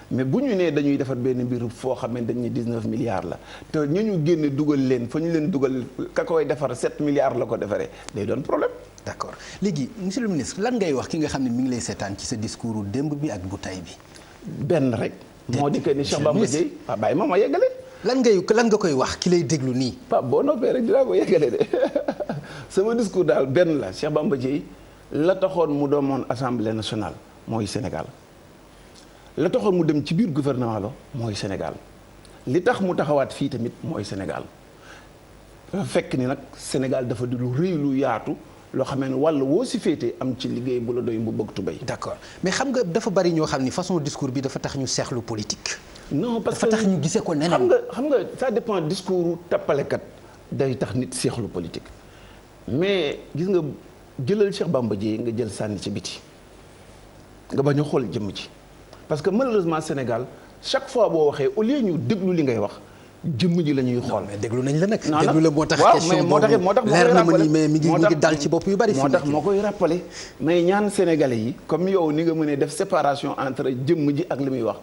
mais bu ñu nee dañuy defar benn mbir foo xam ne dañ ne 19 milliards la te ñu génne dugal leen fa ñu leen dugal ka koy defar 7 milliards la ko defaree day doon problème. d'accord léegi monsieur le ministre lan ngay wax ki nga xam ne mi ngi lay seetaan ci sa discours démb bi ak bu tay bi. benn rek. moo di que ni Cheikh Bamba Dièye waaw bàyyi ma yeggale. lan nga koy wax ki lay déglu nii. Pape boo noppee rek dinaa ko yeggale de sama discours daal benn la Cheikh Bamba Dièye la taxoon mu doomoon assemblée nationale mooy Sénégal. la taxoon mu dem ci biir gouvernement la mooy Sénégal li tax mu taxawaat fii tamit mooy Sénégal dafa fekk ni nag Sénégal dafa di lu rëy lu yaatu loo xamee ne wàll woo si féete am ci liggéey bu la doy bu bëgg tubéy. d'accord mais xam nga dafa bari ñoo xam ni façon discours bi dafa tax ñu seexlu politique. non parce que dafa tax ñu gisee ko neneen. xam nga ça dépend discours tappalekat day tax nit seexlu politique mais gis nga jëlal Cheikh Bamba Dièye nga jël sànni ci biti nga bañ a xool jëmm ci. parce que malheureusement Sénégal chaque fois boo waxee au lieu ñu déglu li ngay wax jëmm ji la ñuy xool. mais déglu nañ la nag. déglu la moo tax question moo tax leer na ma ni mais mi ngi dal ci bopp yu bari. moo tax moo koy rappelé mais ñaan sénégalais yi comme yow ni nga mënee def séparation entre jëmm ji ak li muy wax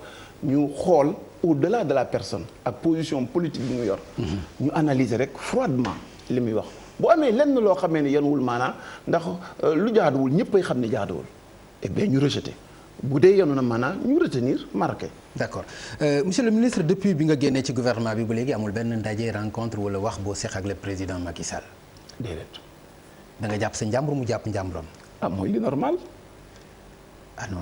ñu xool au-delà de la personne ak position politique bi mu yor. ñu analyser rek froidement li muy wax bu amee lenn loo xamee ne yanuwul maanaa ndax lu jaaduwul ñëppay xam ne jaaduwul et bien ñu rejeté. bu dee yoonu na maanaam ñu retenir marqué. d'accord monsieur le ministre depuis bi nga génnee ci gouvernement bi ba léegi amul benn ndaje rencontre wala wax boo seq ak le président Macky Sall. déedéet. da nga jàpp sa njàmbur mu jàpp njàmburam. mooy li normal ah non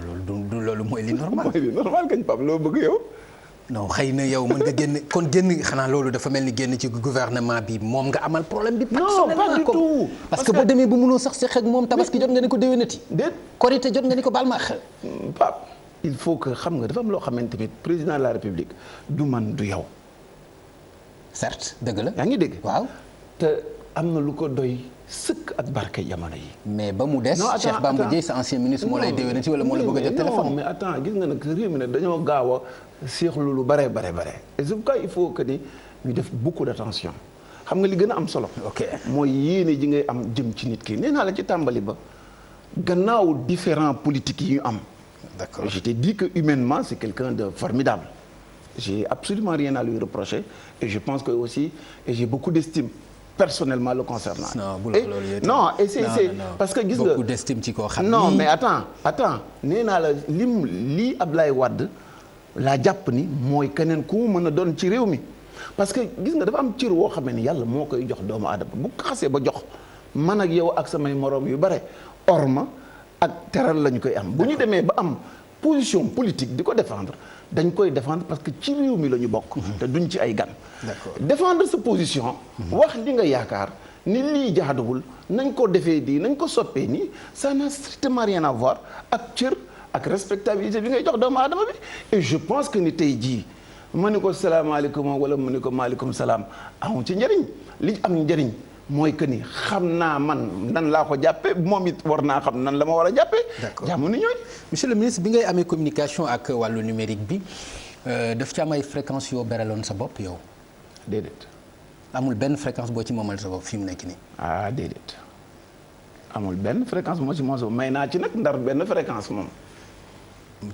loolu mooy li normal. mooy li normal kañ Pape loo bëgg yow. non xëy na yow mën nga génn xanaa loolu dafa mel ni génn ci gouvernement bi moom nga amal problème bi. non pas du tout parce que boo demee ba mënoo sax seq ak moom tabaski jot nga ni ko déwénati. déet korité jot nga ni ko baal ma xel. Pape il faut que xam nga dafa am loo xamante ni président de la république du man du yow. certes dëgg la. yaa ngi dégg. waaw te am na lu ko doy sëkk ak barke jamono yi. mais ba mu des. Cheikh Bamba Dièye sa ancien ministre moo lay déwénati wala moo la bëgg a jot téléphone. non mais attends gis nga nag réew mi nag dañoo gaaw a seexlu lu bare. et c'est pourquoi il faut que ni ñu def beaucoup d'attention xam nga li gën a am solo. ok mooy yéene ji ngay am jëm ci nit ki nee naa la ci tàmbali ba gannaaw différents politiques yi ñu am. d'accord je t'ai dit que humainement c'est quelqu'un de formidable. J'ai absolument rien à lui reprocher et je pense que aussi et j'ai beaucoup d'estime personnellement le concernant. Non et c'est parce que gis nga beaucoup d'estime ci koo xam non mais attends nee naa la lii Ablaye Wade laa jàpp ni mooy keneen ku mu mën a doon ci réew mi parce que gis nga dafa am cër woo xam ne yàlla moo koy jox doomu aadama bu ko xasee ba jox man ak yow ak samay moroom yu bare orma ak teral lañu koy am bu ñu demee ba am position politique di ko défendre dañ koy défendre parce que ci réew mi la ñu bokk. te duñ ci ay gan. d'accord défendre sa position. wax li nga yaakaar ni lii jaaduwul nañ ko defee di nañ ko soppee nii ça n'a strictement rien à voir ak cër ak respectabilité bi ngay jox doomu aadama bi. et je pense que ni tey jii ma ni ko salaamaaleykum wala ma ni ko maaleykum salaam amu ci njëriñ li am njëriñ. mooy que ni xam naa man nan laa ko jàppee moom it war naa xam nan la ma war a jàppee. d'accord jàmm ni ñooy. monsieur le ministre bi ngay amee communication ak wàllu numérique bi daf ci am ay fréquences yoo beraloon sa bopp yow. déedéet. amul benn fréquence boo ci moomal sa bopp fi mu nekk nii. ah déedéet amul benn fréquence bu ma ci moomal may naa ci nag ndar benn fréquence moom.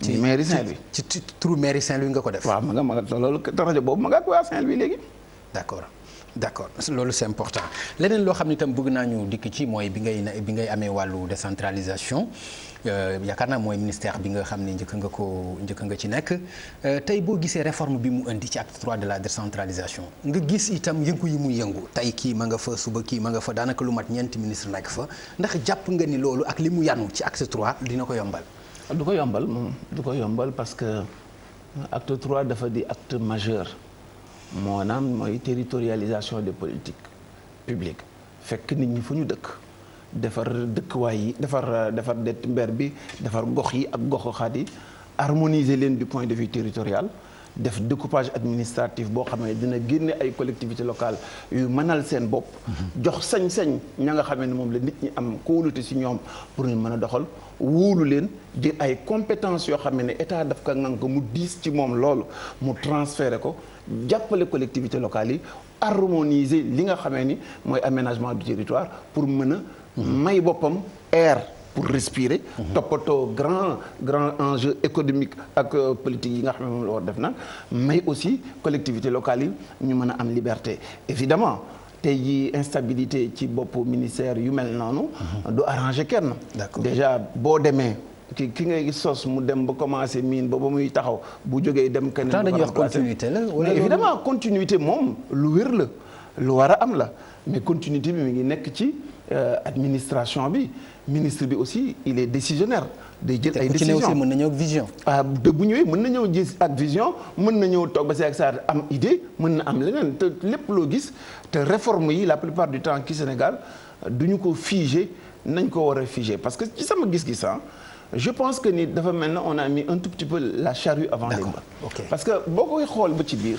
ci mairie Saint-Louis ci turu mairie Saint-Louis nga ko def. waaw ma nga loolu rajo boobu ma nga ak waa Saint-Louis léegi. d'accord loolu c'est important leneen loo xam ne itam bëgg naa ñu dikk ci mooy bi ngay amee wàllu décentralisation yaakaar naa mooy ministère bi nga xam ne njëkk nga ci nekk tey boo gisee réforme bi mu indi ci acte 3 de la décentralisation nga gis itam yëngu yi muy yëngu tey kii ma nga fa suba kii ma nga fa daanaka lu mat ñeenti ministre nekk fa ndax jàpp nga ni loolu ak li mu yanu ci acte 3 dina ko yombal. du ko yombal parce que acte 3 dafa di acte majeur. maanaam mooy territorialisation des politiques publiques fekk nit ñi fu ñu dëkk defar dëkkuwaay yi defar det mber bi defar gox yi ak gox-goxaat yi harmoniser leen du point de vue territorial def découpage administratif boo xam ne dina génne ay collectivités locales yu mënal seen bopp jox sañ-sañ ña nga xamee ne moom la nit ñi am kóolute ci ñoom pour ñu mën a doxal wóolu leen jël ay compétences yoo xam ne état daf ko ngan ko mu diis ci moom loolu mu transféré ko jàppale collectivités locales yi harmoniser li nga xamee ni mooy aménagement du territoire pour mën a may boppam air pour respirer toppatoo grand enjeu économique ak politique yi nga xam ne moom la war def nag mais aussi collectivités locales yi ñu mën a am liberté évidemment tey jii instabilité ci boppu ministère yu mel noonu du arranger kenn déjà boo demee ki ngay sos mu dem ba commencé miin ba muy taxaw bu jógee dem kenn dañuy wax continuité la mais évidemment continuité moom lu wér la lu war a am la mais continuité bi mi ngi nekk ci administration bi ministre bi aussi il est décisionnaire day jël ay décisions aussi mën na ñëw ak vision. de bu ñëwee mën na ñëw gis ak vision mën na ñëw toog ba si ak saa am idée mën na am leneen te lépp loo gis te réforme yi la plupart du temps ci Sénégal du ñu ko figé nañ ko war a figé parce que ci sama gis-gis je pense que ni dafa mel na on a mis un tout petit peu la charrue avant les bœufs. Parce que boo koy xool ba ci biir.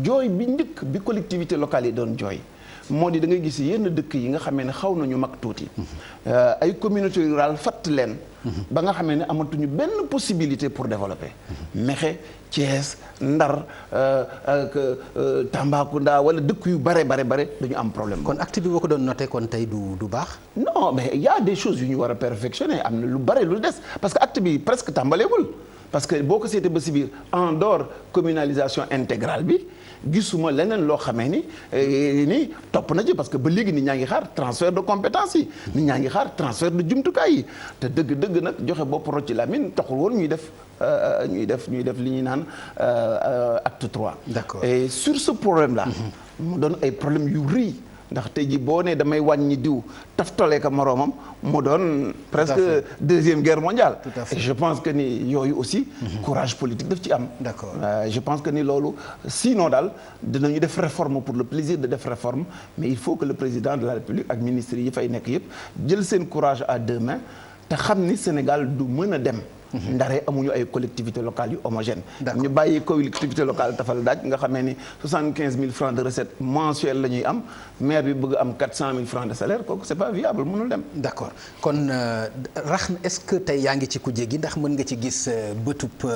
jooy bi njëkk bi collectivité locale yi doon jooy. moo di da ngay gis yenn dëkk yi nga xamee ne xaw nañu mag tuuti. ay communauté rurale fatt leen. ba nga xamee ne amatuñu benn possibilité pour développer. Mexe Thiès Ndar Tambacounda wala dëkk yu bare dañu am problème. kon acte bi boo ko doon noté kon tey du baax. non mais il y a des choses yu ñu war a perfectionner am na lu bare lu des parce que acte bi presque tàmbaleegul parce que boo ko seetee ba si biir en dehors communalisation intégrale bi. gisuma leneen loo xamee ni topp na ci parce que ba léegi nit ñaa ngi xaar transfert de compétences yi nit ñaa ngi xaar transfert de jumtukaay yi te dëgg nag joxe bopp rocci lamine taxul woon ñuy def li ñuy naan acte 3. D'accord. Et sur ce problème là mu doon ay problème yu rëy ndax tey ji boo nee damay wàññi diw taftale ka moroomam mu doon presque deuxième guerre mondiale. Tout à fait. Et je pense que ni yooyu aussi courage politique daf ci am. D'accord. Je pense que ni loolu sinon daal dinañu def réforme pour le plaisir de def réforme mais il faut que le président de la République ak ministres yi fay nekk yëpp jël seen courage à deux mains te xam ni Sénégal du mën a dem. ndare amuñu ay collectivités locales yu homogènes. ñu bàyyi collectivité locale tafal daaj nga xamee ni 75 000 francs de recette mensuelle la ñuy am maire bi bëgg am 400 000 francs de salaire kooku c'est pas viable mënul dem. d'accord kon rax est-ce que tey yaa ngi ci kujje gi ndax mën nga ci gis bëtub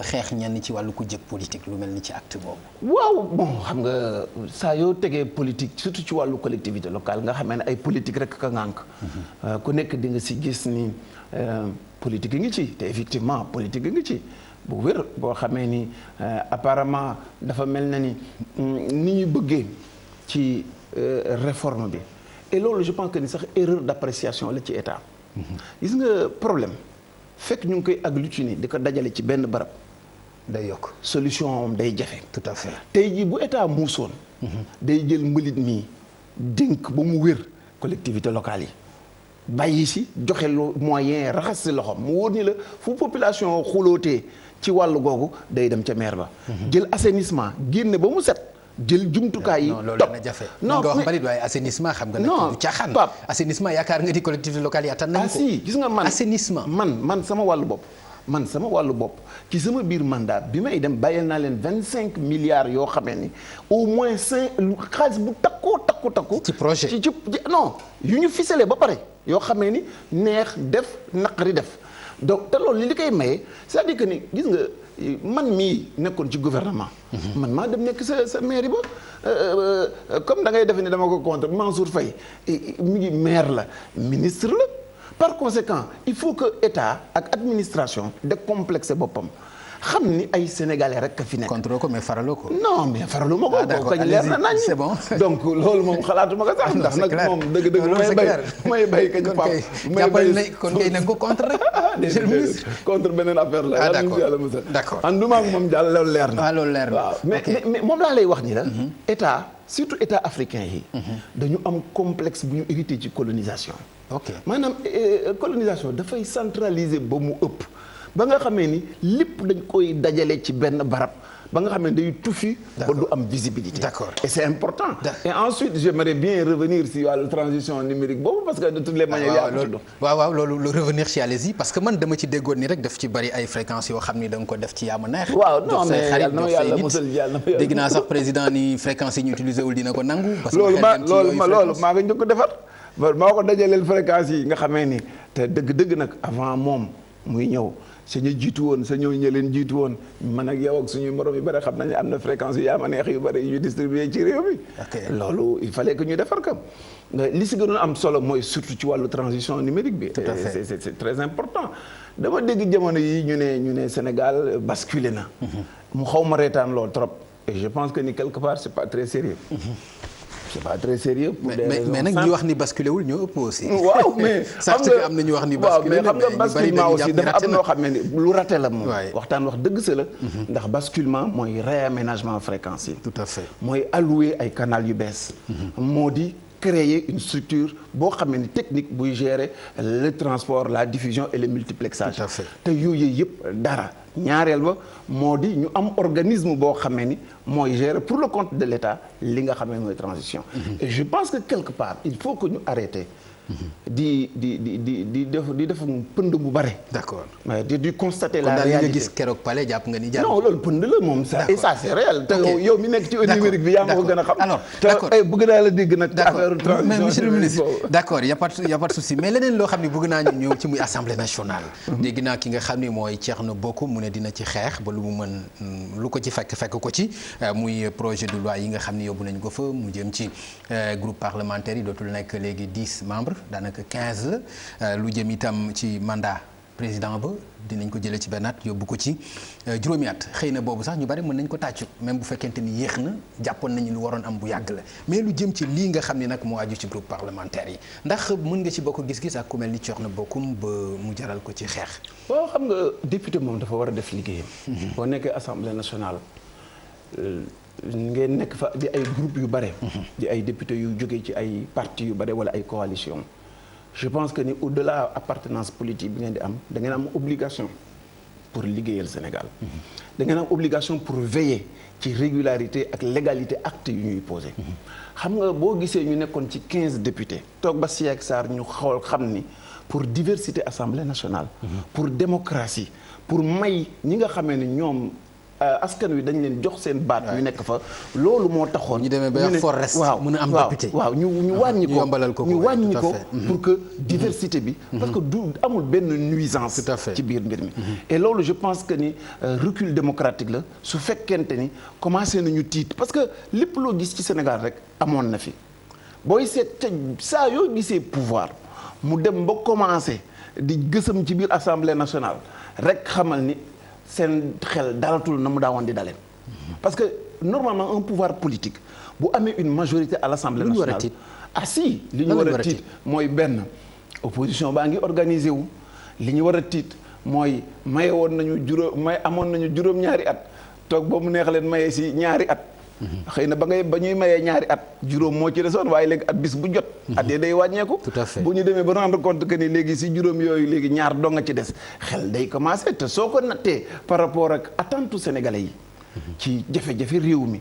xeex ñenn ci wàllu kujje politique lu mel ni ci acte boobu. waaw bon xam nga saa yoo tegee politique surtout ci wàllu collectivité locale nga xamee ne ay politique rek ka ŋànk. ku nekk di nga si gis ni. politique yi ngi ci te effectivement politique yi ngi ci bu wér boo xamee ni apparemment dafa mel na ni ñu bëggee ci réforme bi et loolu je pense que ni sax erreur d'appréciation la ci état. gis nga problème fekk ñu ngi koy agglutiner di ko dajale ci benn barab day yokk solution moom day jafe. tout à fait tey jii bu état muusoon. day jël mbalit mi dénk ba mu wér collectivité locale yi. bàyyi si joxe lu moyen raxas si loxoom mu wóor ni la fu population xulootee ci wàllu googu day dem ca maire ba. jël assainissement génne ba mu set. jël jumtukaay yi. non loolu dana jafe. non nga wax mbalit waaye assainissement xam nga. non du caaxaan. Pape assainissement yaakaar nga di collectivité locale yi attan nañu ko. si gis nga man assainissement man sama wàllu bopp. ci sama biir mandat bi may dem bàyyil naa leen 25 milliards yoo xamee ni au moins 5 xaalis bu takku. ci projet ci non yu ñu ficelé ba pare yoo xamee ni neex def naqari def donc te loolu li koy maye c'est-à-dire que ni gis nga man mii nekkoon ci gouvernement. man maa dem nekk sa mairie ba comme da ngay defe ni dama ko contre Mansour Faye mi ngi maire la ministre la. par conséquent il faut que état ak administration décomplexé boppam xam ni ay sénégalais rek a fi nekk. contre ko mais faraloo ko. non mais faraloo ma ko. d'accord kañ leer na nañ c'est bon. donc loolu moom xalaatuma ko sax. ndax nag moom dëgg-dëgg may bay kañ pap may bay kon kay na nga ko contre rek. monsieur le ministre contre beneen affaire la. ah d'accord yàlla musal. d'accord anduma ak moom jàll loolu leer na. ah loolu leer na waaw mais moom laa lay wax ni la. état surtout état africain yi. dañu am complexe bu ñu hérité ci colonisation. ok maanaam colonisation dafay centraliser ba mu ëpp ba nga xamee ni lépp dañ koy dajale ci benn barab ba nga xamee ni day tuffi ba du am visibilité. d'accord et c'est important. et ensuite j'aimerais bien revenir si wàllu transition numérique boobu parce que de toutes les manières. waaw loolu revenir ci allez-y parce que man dama ci déggoon ni rek daf ci bari ay fréquences yoo xam ni da nga ko def ci yaa ma neex. waaw non mais yàlla mosal yàlla dégg naa sax président ni fréquences yi ñu utilisé wul dina ko nangu. parce que loolu maa nga njëkk ko defar. maa ko dajaleel fréquences yi nga xamee ni te dëgg nag avant moom muy ñëw sa ñu jiitu woon sa ñëw ña leen jiitu woon man ak yow ak suñuy morom yu bëri xam nañu am na fréquence yu yaa ma neex yu bëri yu ñu distribué ci réew mi. loolu il fallait que ñu defar ko li si gënoon am solo mooy surtout ci wàllu transition numérique bi. tout à fait c'est très important. dama dégg jamono yi ñu ne Sénégal basculé na. mu xaw ma reetaan lool trop. et je pense que ni quelque part c'est pas très sérieux. c'est pas très sérieux pour des raisons mais nag ñi wax ni basculé wul ñoo ëpp aussi. waaw mais xam nga am na ñu wax ni basculé mais xam nga basculement aussi dafa am noo xam ne lu raté la moom. waay waxtaan wax dëgg sa la. ndax basculement mooy réaménagement fréquence yi. tout à fait mooy allouer ay canal yu bees. moo di créer une structure boo xam ne technique buy gérer le transport la diffusion et le multiplexage. tout à fait te yooyu yëpp dara. ñaareel ba moo di ñu am organisme boo xamee ni mooy gérer pour le compte de l'État li nga xamee mooy transition. et je pense que quelque part il faut que ñu arrêter. di def pënd bu bare. d'accord di constater kon la daal réalité nga gis keroog palais jàpp nga ni jàpp. non loolu pënd la moom ça et ça c'est réel. te yow mi nekk ci numérique bi yaa ma ko gën a xam. alors d'accord te bëgg naa la dégg nag. affaire transition mais monsieur le ministre d'accord y a pas de souci mais leneen loo xam ne bëgg naa ñu ñëw ci muy assemblée nationale. dégg naa ki nga xam ni mooy Thierno Bocoum mu ne dina ci xeex ba lu mu mën lu ko ci fekk ko ci muy projet de loi yi nga xam ni yóbbu nañ ko fa mu jëm ci groupe parlementaire yi dootul nekk léegi 10 membres. daanaka 15 la lu jëm itam ci mandat président ba dinañ ko jëlee ci benn at yóbbu ko ci juróomi at xëy na boobu sax ñu bari mën nañ ko tàccu même bu fekkente ni yéex na jàppoon nañu lu waroon am bu yàgg la mais lu jëm ci lii nga xam ni nag moo aju ci groupe parlementaire yi ndax mën nga ci bokk gis-gis ak ku mel ni Thierno Bocoum ba mu jaral ko ci xeex. waaw xam nga député moom dafa war a def liggéeyam. boo nekkee assemblée nationale ngeen nekk fa di ay groupe yu bare. di ay députés yu jógee ci ay parti yu bare wala ay coalition je pense que ni au-delà appartenance politique bi ngeen di am da ngeen am obligation pour liggéeyal Sénégal. da ngeen am obligation pour veiller ci régularité ak légalité acte yu ñuy posé. xam nga boo gisee ñu nekkoon ci 15 députés toog ba Siak Sarr ñu xool xam ni pour diversité assemblée nationale. pour démocratie pour may ñi nga xamee ni ñoom. askan wi dañ leen jox seen baat yu nekk fa loolu moo taxoon ñu demee ba forest mën a am député waaw ñu wàññi ko ñu wàññi ko pour que diversité bi parce que du amul benn nuisance ci biir mbir mi et loolu je pense que ni recul démocratique la su fekkente ni commencé nañu tiit parce que lépp loo gis ci Sénégal rek amoon na fi booy seet ca saa yoo gisee pouvoir mu dem ba commencé di gësam ci biir assemblée nationale rek xamal ni seen xel dalatul na mu daawoon di daleen parce que normalement un pouvoir politique bu amee une majorité à l'Assemblée nationale si li ñu war a tiit mooy benn opposition baa ngi organisé wu li ñu war a tiit mooy maye woon nañu amoon nañu juróom-ñaari at toog ba mu neex leen maye si ñaari at xëy na ba ñuy mayee ñaari at juróom moo ci desoon waaye léegi at bis bu jot at yi day wàññeeku bu ñu demee ba rendre compte que ni léegi si juróom yooyu léegi ñaar doo nga ci des xel day commencé te soo ko nattee par rapport ak attente sénégalais yi ci jafe-jafe réew mi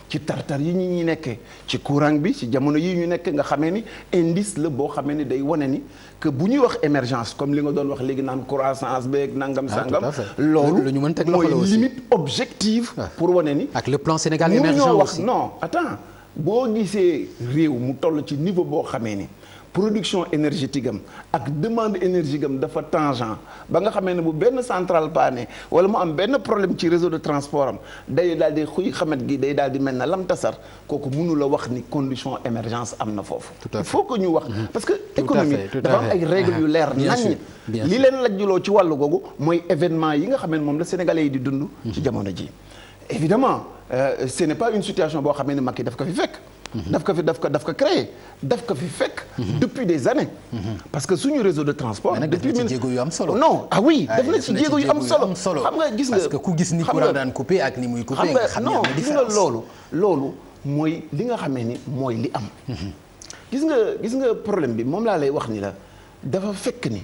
ci tartar yi ñi nekkee ci courant bi ci jamono yi ñu nekk nga xamee ni indice la boo xamee ni day wane ni que bu ñuy wax émergence comme li nga doon wax léegi naan croissance beeg nangam sangam loolu mooy limite objective pour wane ni ak le plan Sénégal émergent aussi non attends boo gisee réew mu toll ci niveau boo xamee ni production énergétique am ak demande énergétique am dafa tangent ba nga xamee ne bu benn centrale paane wala mu am benn problème ci réseau de transport am day daal di xuy xamet gi day daal di mel na lam tasar kooku mënu la wax ni condition émergence am na foofu il faut que ñu wax parce que économie dafa am ay règles yu leer nañ li leen lajjuloo ci wàllu googu mooy événement yi nga xam ne moom la sénégalais yi di dund ci jamono ji évidemment ce n'est pas une situation boo xamee ne Macky daf ko fi fekk daf ko créé daf ko fi fekk depuis des années parce que suñu réseau de transport depuis ci jéego yu am solo non def na ci jéego yu am solo xam nga gis nga parce que ku gis ni courant daan coupé ak ni muy coupé nga xam non gis nga loolu mooy li nga xamee ni mooy li am gis nga problème bi moom laa lay wax ni la dafa fekk ni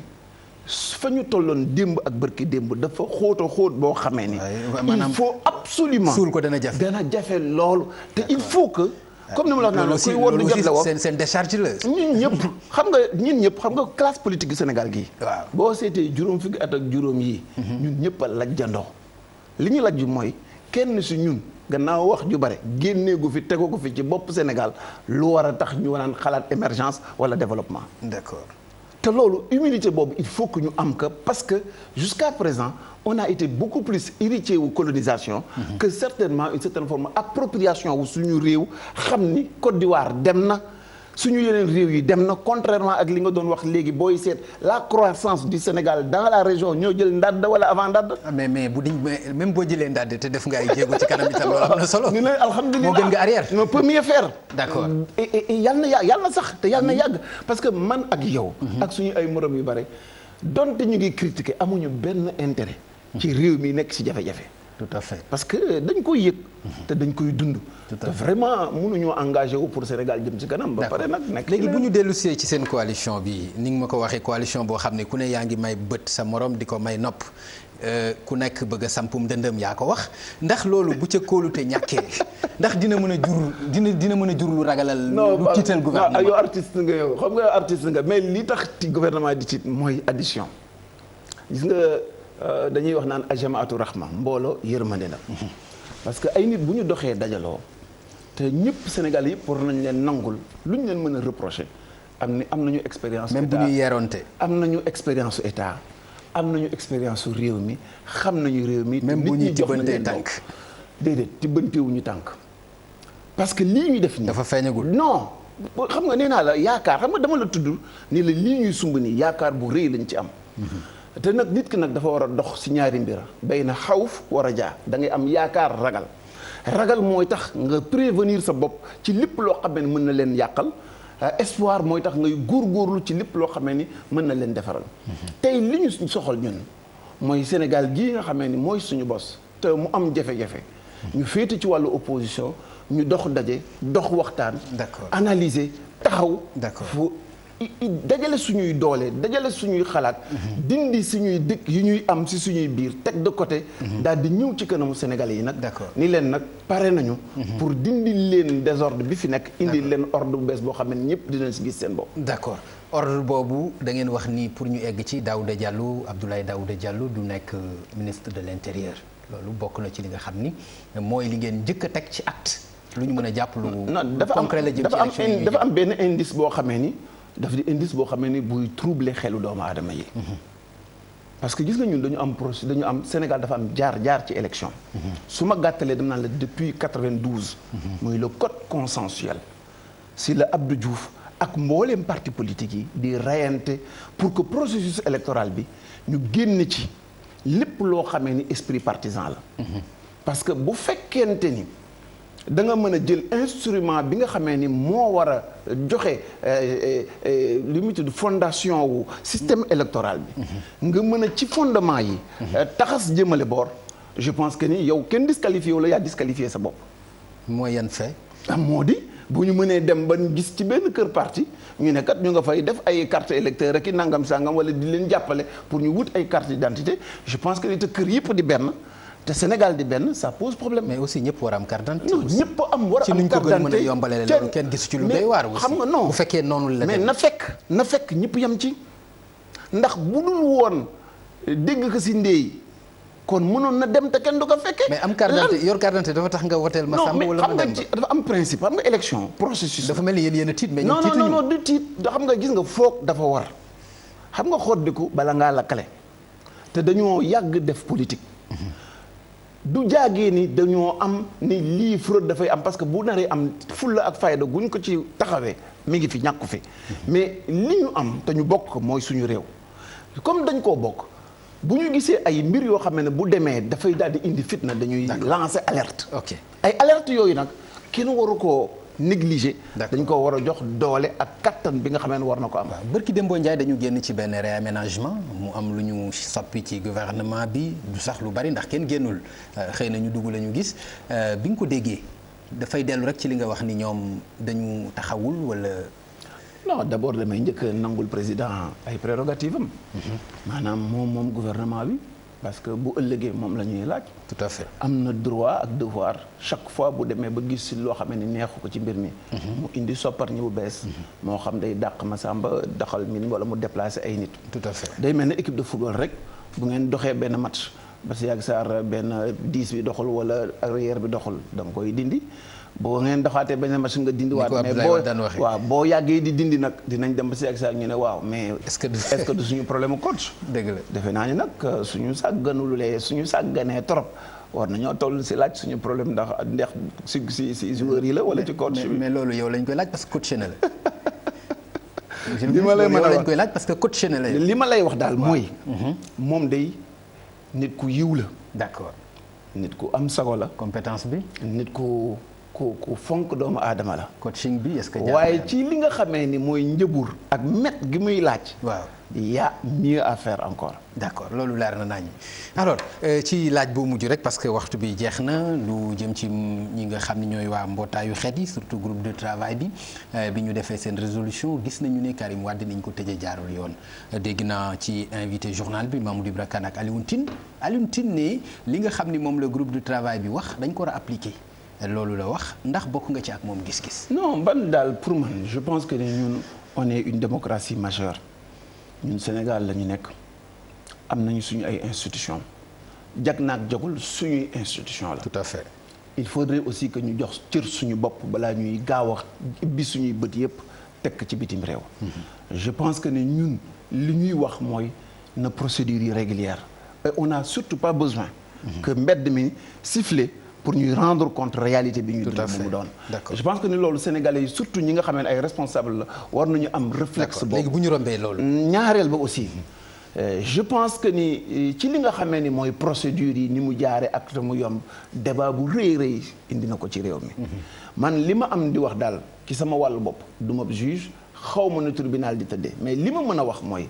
fa ñu tolloon démb ak bërki démb dafa xóot boo xamee ni il faut absolument suul ko dana jafe loolu te il faut que comme ni ma la wax naan kuy woon du jot la wax seen décharge la ñun ñëpp xam nga classe politique du Sénégal gii boo seetee juróom fukki at ak juróom yi ñun ñëpp a lajjandoo li ñu lajj mooy kenn si ñun gannaaw wax ju bare génneegu fi tegu ko fi ci bopp Sénégal lu war a tax ñu naan xalaat émergence wala développement d'accord te loolu humilité boobu il faut que ñu am que parce que jusqu'à présent on a été beaucoup plus héritier wu colonisation que certainement une certaine forme appropriation wu suñu réew xam ni Côte d'Ivoire dem na suñu yeneen réew yi dem na contrairement ak li nga doon wax léegi booy seet la croissance du Sénégal dans la région ñoo jël ndadd wala avant ndadd mais même boo jëlee ndadd te def nga ay jéego ci kanam itam loolu am na solo ni la alhamdulilah moo gën nga arrière on peut mieux faire d'accord et yàlla na sax te yàlla na yàgg parce que man ak yow ak suñu ay morom yu bare donte ñu ngi critiquer amuñu benn intérêt ci réew mi nekk ci jafe-jafe tout à fait parce que dañ koy yëg te dañ koy dund te vraiment mënuñoo engagé wu pour Sénégal jëm ci kanam ba pare nag nekk léegi bu ñu dellusee ci seen coalition bi ni nga ma ko waxee coalition boo xam ne ku ne yaa ngi may bët sa morom di ko may nopp ku nekk bëgg a sampum dëndëm yaa ko wax ndax loolu bu ca kóolute ñàkkee ndax dina mën a jur lu ragalal lu tiital gouvernement yow artiste nga yow xam nga artiste nga mais li tax ci gouvernement di tiit mooy addition gis nga dañuy wax naan ajamaatu rahma mbooloo yërmande la parce que ay nit bu ñu doxee dajaloo te ñëpp Sénégal yëpp war nañ leen nangul lu ñu leen mën a reprocher am nañu expérience même bu ñuy yeeronte am nañu expérience état am nañu expérience su réew mi xam nañu réew mi même bu ñuy tibbantee tànk déedéet tibbantewuñu tànk parce que lii ñuy def nii dafa feeñagul non xam nga nee naa la yaakaar xam nga dama la tudd ni la lii ñuy sumb nii yaakaar bu rëy lañ ci am te nag nit ki nag dafa war a dox ci ñaari mbir bay na xawf war a jaa da ngay am yaakaar ragal mooy tax nga prévenir sa bopp ci lépp loo xam ne mën na leen yàqal espoir mooy tax ngay góorgóorlu ci lépp loo xamee ni mën na leen defaral tey li ñu soxal ñun mooy Sénégal gii nga xamee ni mooy suñu bos te mu am jafe-jafe ñu féete ci wàllu opposition ñu dox daje dox waxtaan. d'accord analyser taxaw. d'accord fu dajale suñuy doole dajale suñuy xalaat. dindi suñuy dëkk yi ñuy am si suñuy biir teg de côté. daal di ñëw ci kanamu Sénégalais yi nag. d'accord ni leen nag pare nañu. pour dindi leen désordre bi fi nekk. indi leen ordre bu bees boo xam ne ñëpp dinañ si gis seen bopp. d'accord ordre boobu da ngeen wax ni pour ñu egg ci Daouda Diallo Abdoulaye Daouda Diallo du nekk ministre de l'intérieur loolu bokk na ci li nga xam ni mooy li ngeen njëkk a teg ci acte lu ñu mën a jàpp lu concret la jëm ci élection yi dafa am benn indice boo xamee ni dafa di indice boo xamee ni buy troubler xelu doomu aadama yi. parce que gis nga ñun dañu am procès dañu am Sénégal dafa am jaar ci élection. su ma gàttalee dem naa la depuis 92. muy le code consensuel. si la Abdou Diouf ak mbooleem parti politique yi di rayante pour que processus électoral bi ñu génn ci lépp loo xamee ni esprit partisan la. parce que bu fekkente ni da nga mën a jël instrument bi nga xamee ni moo war a joxe li mu tudd fondation wu système électoral bi. nga mën a ci fondement yi. taxas jëmale boor je pense que ni yow kenn disqualifié wala yaa disqualifié sa bopp. mooy yan fait. moo di bu ñu mënee dem ba gis ci benn kër parti ñu ne kat ñu nga fay def ay carte électeur ak i nangam sangam wala di leen jàppale pour ñu wut ay carte d'identité je pense que ni te kër yëpp di benn. te Sénégal di benn ça pose problème. mais aussi ñëpp war a am carte d'identité. non ñëpp war a am carte d'identité ci nuñ ko gën a mën a yombalee loolu kenn gisu ci lu doy waar. aussi xam nga non bu fekkee noonu la. mais na fekk ñëpp yem ci ndax bu dul woon dégg ko si ndéy kon mënoon na dem te kenn du ko fekkee. mais am carte d'identité yor carte d'identité dafa tax nga woteel ma Samba wala ma dem non mais xam nga dafa am principe xam nga élection processus. dafa mel ni yéen a tiit mais ñun tiituñu. non du tiit xam nga gis nga foog dafa war xam nga xoddiku bala ngaa lakkale te dañoo yàgg def politique. du jaagee ni dañoo am ni lii fraude dafay am parce que bu naree am fulla ak fayda guñ ko ci taxawee mi ngi fi ñàkku fi mais li ñu am te ñu bokk mooy suñu réew comme dañ koo bokk bu ñu gisee ay mbir yoo xam ne bu demee dafay daal di indi fitna dañuy lancer alerte. ok ay alerte yooyu nag kenn waru koo négliger. dañ ko war a jox doole ak kattan bi nga xam ne war na ko am. bërki Dembo Ndiaye dañu génn ci benn réaménagement mu am lu ñu soppi ci gouvernement bi du sax lu bari ndax kenn génnul xëy na ñu dugg la ñu gis bi nga ko déggee dafay dellu rek ci li nga wax ni ñoom dañu taxawul wala. non d'abord damay njëkk nangul président ay prérogatives am. maanaam moom gouvernement bi. parce que bu ëllëgee moom la ñuy laaj. tout à fait am na droit ak devoir chaque fois bu demee ba gis si loo xam ne neexu ko ci mbir mi. mu indi soppar ñi bu bees. moo xam day dàq ma sàmba daxal min wala mu déplacer ay nit. tout à fait day mel ne équipe de football rek bu ngeen doxee benn match ba si yàgg saar benn 10 bi doxul wala arrière bi doxul da nga koy dindi. boo ngeen doxaatee benn match nga dindiwaat mais boo yàggee di dindi nag dinañ dem ba si ak saa ñu ne waaw mais est-ce que du suñu problème coach. dëgg la defe naa ni nag suñu sàgganee trop war nañoo toll si laaj suñu problème ndax si joueurs yi la wala ci coach bi. mais loolu yow lañ koy laaj parce que coach na la. li ma lay mën a wax lañ koy laaj parce que coach na la. li ma lay wax daal mooy. moom day nit ku yiw la. d'accord nit ku am sago la. compétence bi. nit ku fonk doomu aadama la. coaching bi est-ce que. waaye ci li nga xamee ni mooy njëbur ak met gi muy laaj. waaw y a mieux à faire encore. d'accord loolu leer na nañu alors ci laaj boo mujj rek parce que waxtu bi jeex na lu jëm ci ñi nga xam ne ñooy waa mbootaayu xeet yi surtout groupe de travail bi ñu defee seen résolution gis nañu ne Karim Wade nañ ko tëjee jaarul yoon dégg naa ci invité journal bi Mamadou Ibra Kane ak Alioune Tine ne li nga xam ni moom la groupe de travail bi wax dañ ko war a appliquer. loolu la wax ndax bokk nga ci ak moom gis-gis. non ban daal pour man je pense que ñun on est une démocratie majeure ñun Sénégal la ñu nekk am nañu suñu ay institutions jag naag jagul suñuy institution la. tout à fait. il faudrait aussi que ñu jox cër suñu bopp balaa ñuy gaaw a ibbi suñuy bët yëpp tekk ci bitim réew. je pense que ne ñun li ñuy wax mooy na procédure yi régulière et on n'a surtout pas besoin. que mbedd mi siffler. pour ñuy rendre compte réalité bi ñu dund mu doon. je pense que ni loolu sénégalais yi surtout ñi nga xam ne ay responsable la war nañu am réflexe boobu. léegi bu ñu rombee loolu. ñaareel ba aussi je pense que ni ci li nga xamee ni mooy procédure yi ni mu jaare ak te mu yomb débat bu rëy indi na ko ci réew mi. man li ma am di wax daal ci sama wàllu bopp du ma juge xaw ma na tribunal di tëddee mais li ma mën a wax mooy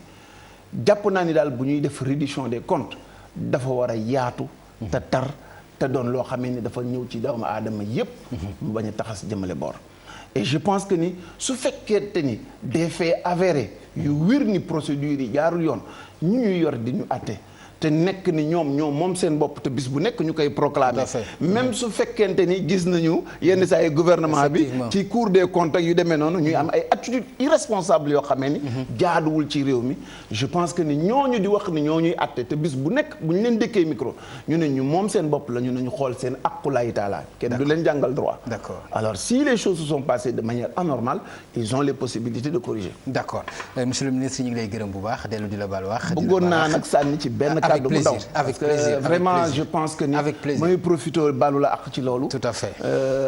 jàpp naa ni daal bu ñuy def reddition des comptes dafa war a yaatu. te tar te doon loo xamee ni dafa ñëw ci doomu aadama yépp mu bañ a taxas jëmale boor. et je pense que ni su fekkente ni des faits avérés yu wér ni procédures yi jaarul yoon ñu ñuy yor di ñu àtte te nekk ni ñoom moom seen bopp te bis bu nekk ñu koy proclamer même su fekkente ni gis nañu yenn saa yi gouvernement bi ci cour des comptes yu demee noonu ñuy am ay attitudes irresponsables yoo xamee ni jaaduwul ci réew mi. je pense que ni ñooñu di wax ni ñooñuy àtte te bis bu nekk bu ñu leen dékkee micro ñu ne ñu moom seen bopp la ñu nañu xool seen aqulaay taala kenn du leen jàngal droit. D'accord. Alors si les choses se sont passées de manière anormale ils ont les possibilités de corriger. D'accord. Monsieur le ministre ñu ngi lay gërëm bu baax dellu di la baal wax. bëggoon naa nag sànni ci benn kàddu bu ndaw avec plaisir plaisir vraiment je pense que ni mooy profiter baalu la ak ci loolu. Tout à fait.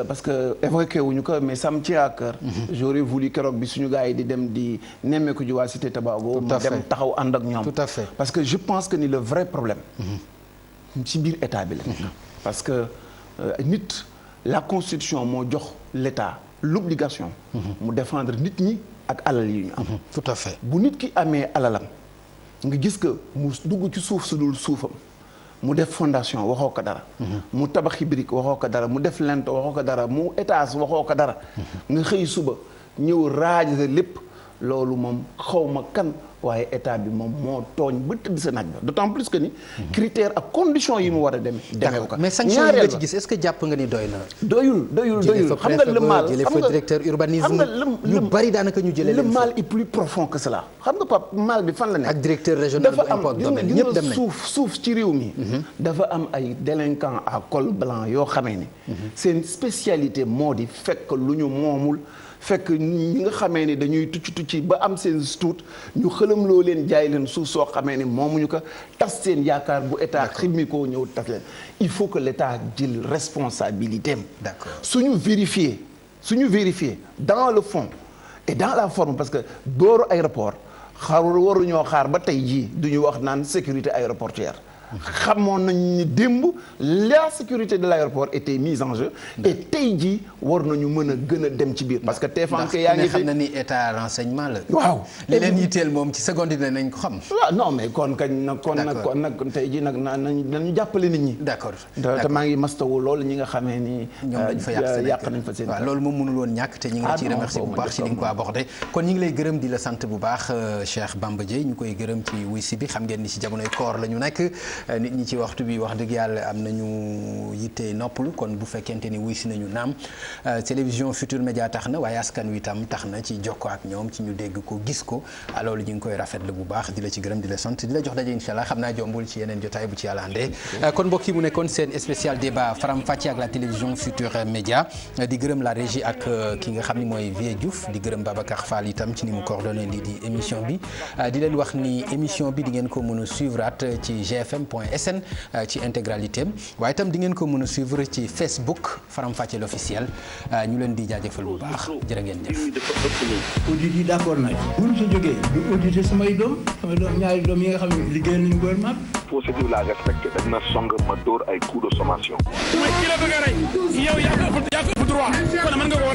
Parce que évoqué wuñu ko mais ça me tient à cœur. J'aurais voulu keroog bi suñu gars yi di dem di nemmeeku ji waa Cité Tabago. mu dem taxaw ànd ak ñoom. Tout à fait. parce que je pense que ni le vrai problème. ci biir état bi la. parce que nit la constitution moo jox l'état l'obligation. mu défendre nit ñi ak alal yi ñu am. Tout à fait. bu nit ki amee alalam. nga gis que mu dugg ci suuf su dul suufam mu def fondation waxoo ko dara. mu tabaxi brique waxoo ko dara mu def lento waxoo ko dara mu étage waxoo ko dara. nga xëy suba ñëw raajate lépp loolu moom xawma kan waaye état bi moom moo tooñ ba tëdd sa naaj ba d'autant plus que ni. critères ak conditions yi mu war a demee ko mais sanction yi nga ci gis est-ce que jàpp nga ni doy na. doyul xam nga le mal jëlee fa directeur urbanisme ñu bari daanaka ñu jëlee le mal est plus profond que cela xam nga Pape mal bi fan la nekk. ak directeur régional bu impôt domaine ñëpp dem nañ suuf ci réew mi. dafa am ay délinquants à col blanc yoo xamee ni. seen spécialité moo di fekk lu ñu moomul. fekk ñi nga xamee ni dañuy tucci ba am seen tuut ñu xëlamloo leen jaay leen suuf soo xamee ni moomuñu ko tas seen yaakaar bu état ximmi koo ñëw tas leen il faut que l'état jël responsabilité am. D'accord. suñu vérifier dans le fond et dans la forme parce que dooru aéroport waruñoo xaar ba tey jii duñu wax naan sécurité aéroportuaire. xamoon nañ ni démb la sécurité de l'aéroport était mise en jeu et tey jii war nañu mën a gën a dem ci biir parce que TFANC yaa ngi xam na ni état renseignement la. waaw li leen yitteel moom ci seconde yi nañ ko xam. waaw non mais kon nag tey jii nag nañu jàppale nit ñi. d'accord te maa ngi mastawu loolu ñi nga xamee ni. ñoom dañ fa yàq nañ fa seen. waaw loolu moom mënul woon ñàkk te ñu ngi la ciy remercier bu baax ci ni nga ko abordé kon ñu ngi lay gërëm di la sant bu baax Cheikh Bamba Dièye ñu koy gërëm ci wuy si bi xam ngeen ni ci jamonoy koor la ñu nekk nit ñi ci waxtu bi wax dëgg yàlla am nañu yitte noppalu kon bu fekkente ni wuy si nañu naam télévision Futur Média tax na waaye askan wi tam tax na ci jokkoo ak ñoom ci ñu dégg ko gis ko loolu ñu ngi koy rafetlu bu baax di la ci gërëm di la sant di la jox daje incha allah xam naa jombul ci yeneen jotaay bu ci yàlla andee kon mbokk yi mu nekkoon seen spécial débat Faram Facce ak la télévision Futur Média di gërëm la régie ak ki nga xam ni mooy Vieux Diouf di gërëm Babacar Fall itam ci ni mu coordonné lii di émission bi di leen wax ni émission bi di ngeen ko mën a suivre at ci gfm.sn ci intégralité am waaye itam di ngeen ko mën a suivre ci Facebook Faram Facce l'officiel ñu leen di jaajëfal bu baax jërë ngeen jëf. audit yi d'accord nañ bu ñu si jógee du auditer samay doom ñaari doom yi nga xam ne liggéeyal nañu gouvernement bi. procédure la respecté dañ ma song ma dóor ay coup de sommation. mooy ki la bëgg a rey yow yaa ko ëpp droit kon mën nga ko